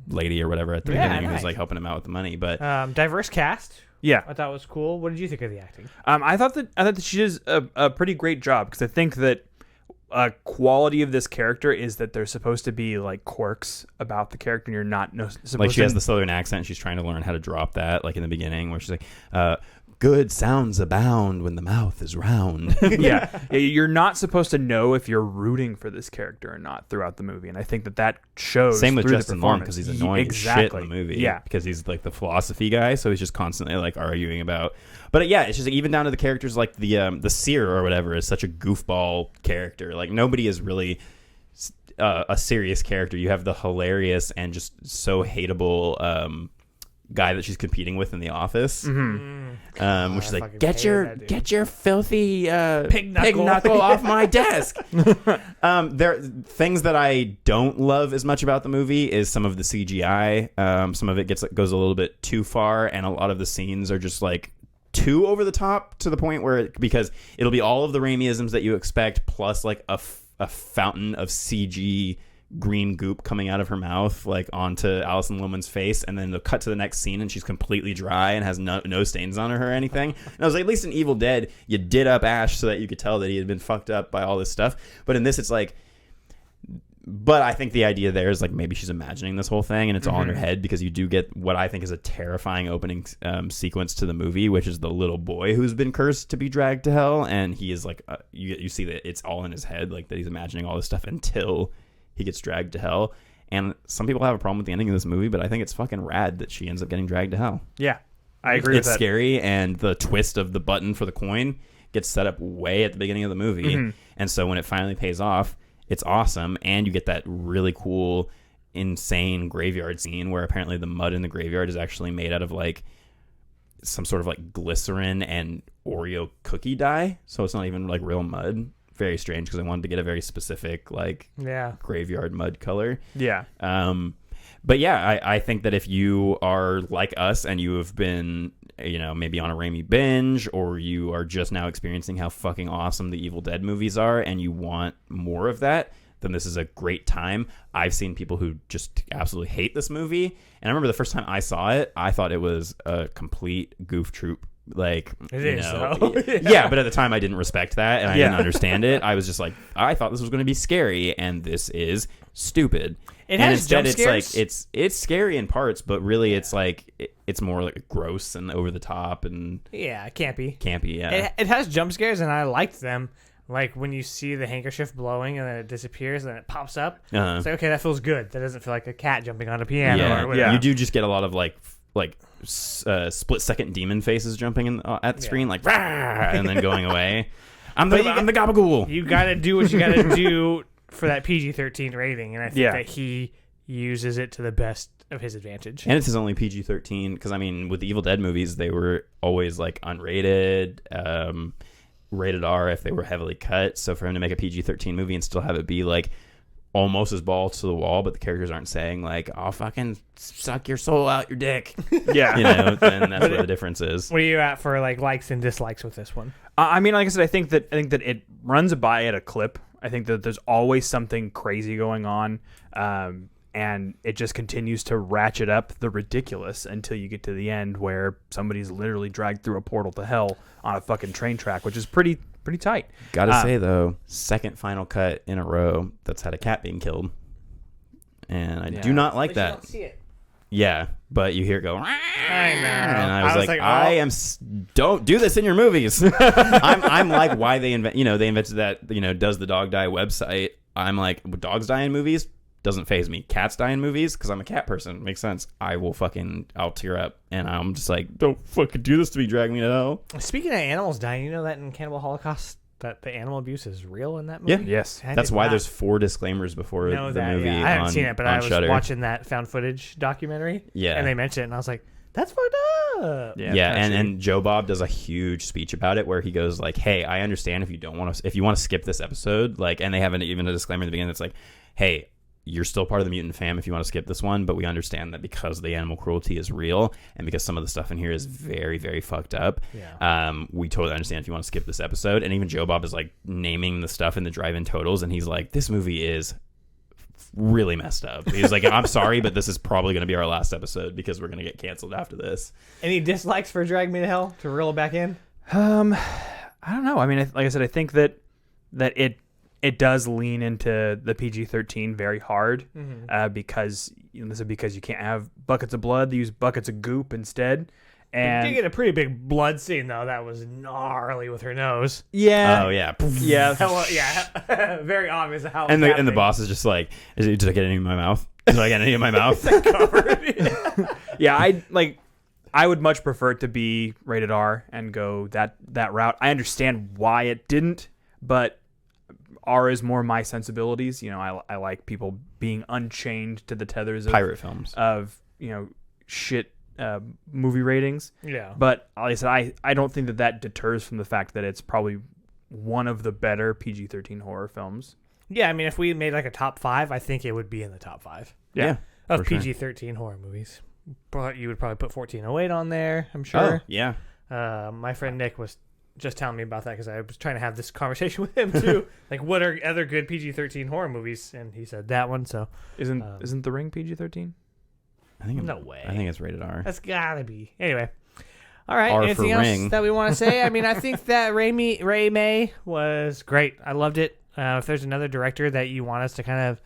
lady or whatever at the beginning, who's like helping him out with the money. But diverse cast. Yeah, I thought it was cool. What did you think of the acting? I thought that she does a pretty great job, because I think that a quality of this character is that there's supposed to be like quirks about the character, and you're not supposed like she has the southern accent, and she's trying to learn how to drop that, like in the beginning, where she's like, good sounds abound when the mouth is round. yeah, you're not supposed to know if you're rooting for this character or not throughout the movie, and I think that shows. Same with through Justin Long, because he's annoying as shit in the movie. Yeah, because he's like the philosophy guy, so he's just constantly like arguing about. But yeah, it's just like, even down to the characters, like the seer or whatever is such a goofball character. Like nobody is really a serious character. You have the hilarious and just so hateable guy that she's competing with in the office, which is like, get your filthy pig knuckle off my desk. There things that I don't love as much about the movie is some of the CGI. Some of it goes a little bit too far, and a lot of the scenes are just like too over the top, to the point where because it'll be all of the Raimi-isms that you expect, plus like a fountain of CG green goop coming out of her mouth, like onto Alison Lohman's face, and then they'll cut to the next scene and she's completely dry and has no stains on her or anything. And I was like, at least in Evil Dead you did up Ash so that you could tell that he had been fucked up by all this stuff, but in this it's like, but I think the idea there is like maybe she's imagining this whole thing and it's all in her head, because you do get what I think is a terrifying opening sequence to the movie, which is the little boy who's been cursed to be dragged to hell, and he is like you see that it's all in his head, like that he's imagining all this stuff until he gets dragged to hell. And some people have a problem with the ending of this movie, but I think it's fucking rad that she ends up getting dragged to hell. Yeah. I agree with It's that. scary, and the twist of the button for the coin gets set up way at the beginning of the movie. And so when it finally pays off, it's awesome, and you get that really cool, insane graveyard scene where apparently the mud in the graveyard is actually made out of like some sort of like glycerin and Oreo cookie dye, so it's not even like real mud. Very strange, because I wanted to get a very specific like graveyard mud color. But yeah, I think that if you are like us and you have been, maybe on a Raimi binge, or you are just now experiencing how fucking awesome the Evil Dead movies are and you want more of that, then this is a great time. I've seen people who just absolutely hate this movie. And I remember the first time I saw it, I thought it was a complete goof troop. Like, yeah, but at the time I didn't respect that and I didn't understand it. I was just like, I thought this was going to be scary, and this is stupid. It has instead, jump scares. It's like it's scary in parts, but really it's like it's more like gross and over the top and campy. Yeah, It has jump scares, and I liked them. Like when you see the handkerchief blowing and then it disappears and then it pops up. It's like, okay, that feels good. That doesn't feel like a cat jumping on a piano or whatever. You do just get a lot of like split-second demon faces jumping in at the screen, like rah, and then going away. I'm the gabagool. You got to do what you got to do for that PG-13 rating, and I think that he uses it to the best of his advantage. And it's his only PG-13, because I mean, with the Evil Dead movies, they were always like unrated, rated R if they were heavily cut. So for him to make a PG-13 movie and still have it be like almost as balls to the wall, but the characters aren't saying like, "I'll fucking suck your soul out your dick." Then that's where the difference is. What are you at for like likes and dislikes with this one? I mean, like I said, I think that it runs by at a clip. I think that there's always something crazy going on, and it just continues to ratchet up the ridiculous until you get to the end where somebody's literally dragged through a portal to hell on a fucking train track, which is pretty tight. Gotta say though, second final cut in a row that's had a cat being killed, and I do not like that. You don't see it. Yeah, but you hear it go. I know. And I was like, don't do this in your movies. I'm like, why they invented that, does the dog die website. I'm like, dogs die in movies doesn't faze me. Cats die in movies because I'm a cat person. Makes sense. I'll tear up, and I'm just like, don't fucking do this to me, drag me to hell. Speaking of animals dying, you know that in Cannibal Holocaust that the animal abuse is real in that movie? Yeah, yes. That's why there's 4 disclaimers before the movie. I haven't seen it, but I was Shudder. watching that found footage documentary. Yeah, and they mentioned it, and I was like, that's fucked up. Yeah, and Joe Bob does a huge speech about it where he goes like, "Hey, I understand if you want to skip this episode, like," and they have even a disclaimer at the beginning that's like, "Hey, you're still part of the mutant fam if you want to skip this one, but we understand that because the animal cruelty is real and because some of the stuff in here is very, very fucked up, we totally understand if you want to skip this episode." And even Joe Bob is like naming the stuff in the drive-in totals, and he's like, "This movie is really messed up." He's like, "I'm sorry, but this is probably going to be our last episode because we're going to get canceled after this." Any dislikes for Drag Me to Hell to reel it back in? I don't know. I mean, like I said, I think that it does lean into the PG-13 very hard, because you can't have buckets of blood. They use buckets of goop instead. And you get a pretty big blood scene though. That was gnarly with her nose. Yeah. Oh yeah. Yeah. Very obvious how. And the boss is just like, "Did I get any in my mouth? Did I get any in my mouth?" Yeah, I would much prefer it to be rated R and go that route. I understand why it didn't, but R is more my sensibilities. I like people being unchained to the tethers of pirate films of shit movie ratings. Yeah. But like I said, I don't think that deters from the fact that it's probably one of the better PG-13 horror films. Yeah, I mean, if we made like a top 5, I think it would be in the top 5. Yeah. Of PG-13 horror movies. But you would probably put 1408 on there, I'm sure. Oh, yeah. My friend Nick was just telling me about that because I was trying to have this conversation with him too. Like, what are other good PG-13 horror movies? And he said that one. So isn't The Ring PG-13? No way. I think it's rated R. That's gotta be. Anyway. All right. R Anything for else Ring. that we want to say? I mean, I think that Ray May was great. I loved it. If there's another director that you want us to kind of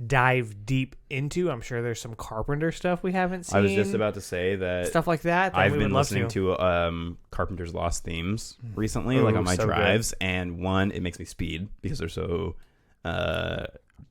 dive deep into, I'm sure there's some Carpenter stuff we haven't seen. I was just about to say that stuff like that. I've been listening to Carpenter's Lost themes recently, like on my drives, and one, it makes me speed because they're so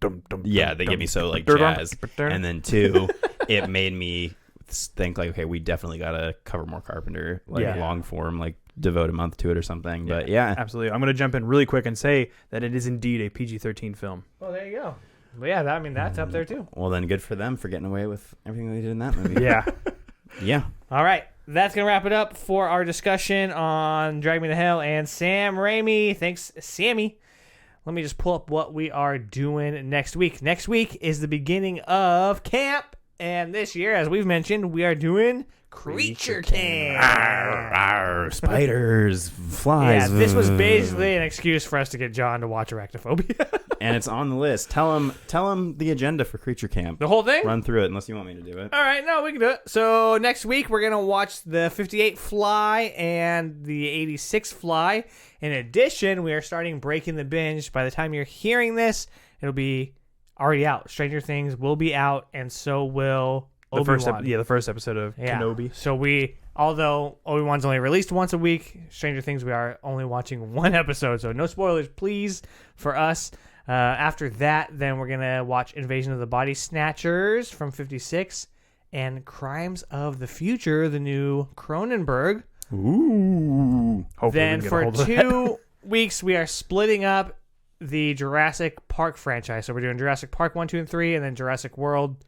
they get me so like jazz, and then 2, it made me think like, okay, we definitely got to cover more Carpenter, like Yeah. long form, like devote a month to it or something. But yeah, Absolutely. I'm going to jump in really quick and say that it is indeed a PG-13 film. Well, there you go. But yeah, I mean, that's up there too. well then, good for them for getting away with everything they did in that movie. Yeah. Yeah. All right. That's going to wrap it up for our discussion on Drag Me to Hell and Sam Raimi. Thanks, Sammy. Let me just pull up what we are doing next week. Next week is the beginning of camp. And this year, as we've mentioned, we are doing Creature Camp. Arr, spiders, flies. Yeah, this was basically an excuse for us to get John to watch Arachnophobia. And it's on the list. Tell him the agenda for Creature Camp. The whole thing? Run through it, unless you want me to do it. All right, no, we can do it. So next week, we're going to watch the 58 Fly and the 86 Fly. In addition, we are starting Breaking the Binge. By the time you're hearing this, it'll be already out. Stranger Things will be out, and so will Obi-Wan. The first episode of Kenobi. So although Obi-Wan's only released once a week, Stranger Things, we are only watching one episode. So no spoilers, please, for us. After that, then we're going to watch Invasion of the Body Snatchers from 56 and Crimes of the Future, the new Cronenberg. Ooh. Hopefully Then we can get a for hold of 2 weeks, we are splitting up the Jurassic Park franchise. So we're doing Jurassic Park 1, 2, and 3, and then Jurassic World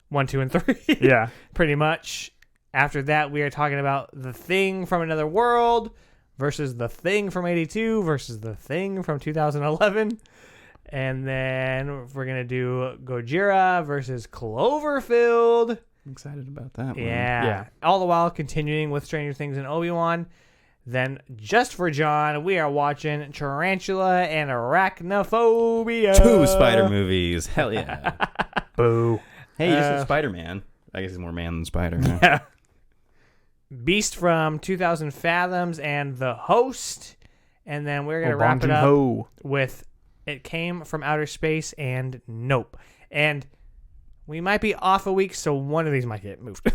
1, 2, and 3. Yeah. Pretty much. After that, we are talking about The Thing from Another World versus The Thing from 82 versus The Thing from 2011. And then we're going to do Gojira versus Cloverfield. I'm excited about that one. Yeah. All the while continuing with Stranger Things and Obi-Wan. Then, just for John, we are watching Tarantula and Arachnophobia. 2 spider movies. Hell yeah. Boo. Hey, you just said Spider-Man. I guess he's more man than spider. Huh? Yeah. Beast from 2000 Fathoms and The Host. And then we're going to wrap it Bong up Joon-ho. with It Came from Outer Space and Nope. And we might be off a week, so one of these might get moved.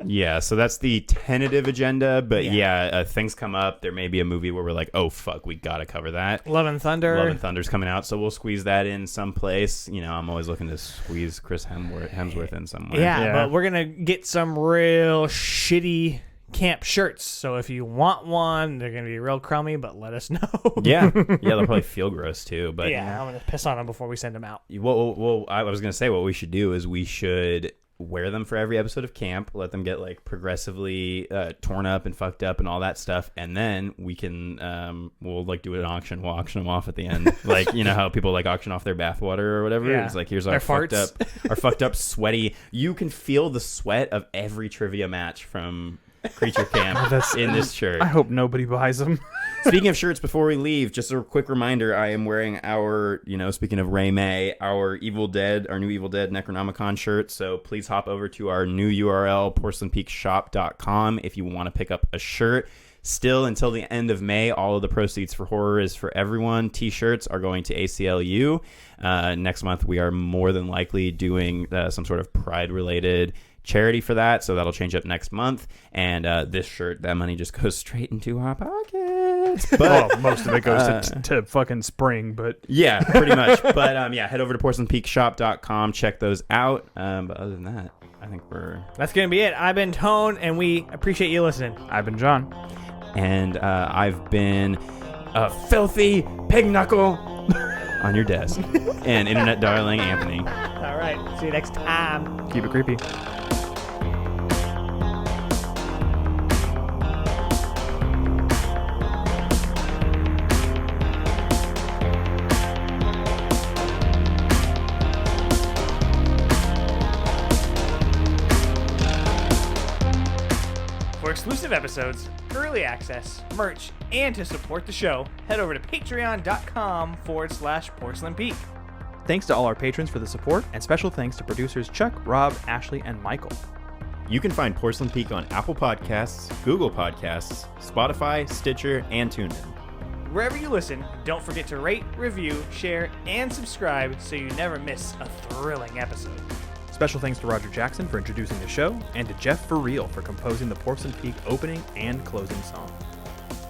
Yeah, so that's the tentative agenda. But yeah, things come up. There may be a movie where we're like, oh, fuck, we got to cover that. Love and Thunder. Love and Thunder's coming out, so we'll squeeze that in someplace. You know, I'm always looking to squeeze Chris Hemsworth in somewhere. Yeah, but we're going to get some real shitty camp shirts. So if you want one, they're going to be real crummy, but let us know. Yeah, they'll probably feel gross too. But yeah, I'm going to piss on them before we send them out. Well, I was going to say what we should do is we should wear them for every episode of camp, let them get like progressively torn up and fucked up and all that stuff, and then we can we'll like do an auction. We'll auction them off at the end, like you know how people like auction off their bathwater or whatever. Yeah. It's like here's Their our farts. fucked up sweaty. You can feel the sweat of every trivia match from Creature Camp in this shirt. I hope nobody buys them. Speaking of shirts, before we leave, just a quick reminder, I am wearing our, speaking of Ray May, our new Evil Dead Necronomicon shirt. So please hop over to our new URL, porcelainpeakshop.com, if you want to pick up a shirt. Still, until the end of May, all of the proceeds for horror is for everyone. T-shirts are going to ACLU. Next month, we are more than likely doing some sort of Pride-related charity for that, so that'll change up next month. And this shirt, that money just goes straight into our pockets. But well, most of it goes to fucking spring, but yeah, pretty much. But yeah, head over to porcelainpeakshop.com, check those out. But other than that, I think that's gonna be it. I've been Tone, and we appreciate you listening. I've been John, and I've been a filthy pig knuckle on your desk, and internet darling Anthony. All right, see you next time. Keep it creepy. For exclusive episodes, early access, merch, and to support the show, head over to patreon.com/Porcelain Peak. Thanks to all our patrons for the support, and special thanks to producers Chuck, Rob, Ashley, and Michael. You can find Porcelain Peak on Apple Podcasts, Google Podcasts, Spotify, Stitcher, and TuneIn. Wherever you listen, don't forget to rate, review, share, and subscribe so you never miss a thrilling episode. Special thanks to Roger Jackson for introducing the show, and to Jeff For Real for composing the Porcelain Peak opening and closing song.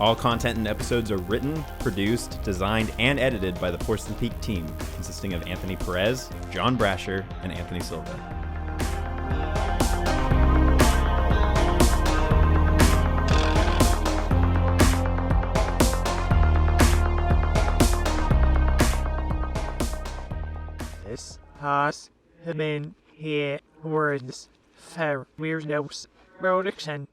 All content and episodes are written, produced, designed, and edited by the Porcelain Peak team, consisting of Anthony Perez, John Brasher, and Anthony Silva. This has been here words for weirdos, production.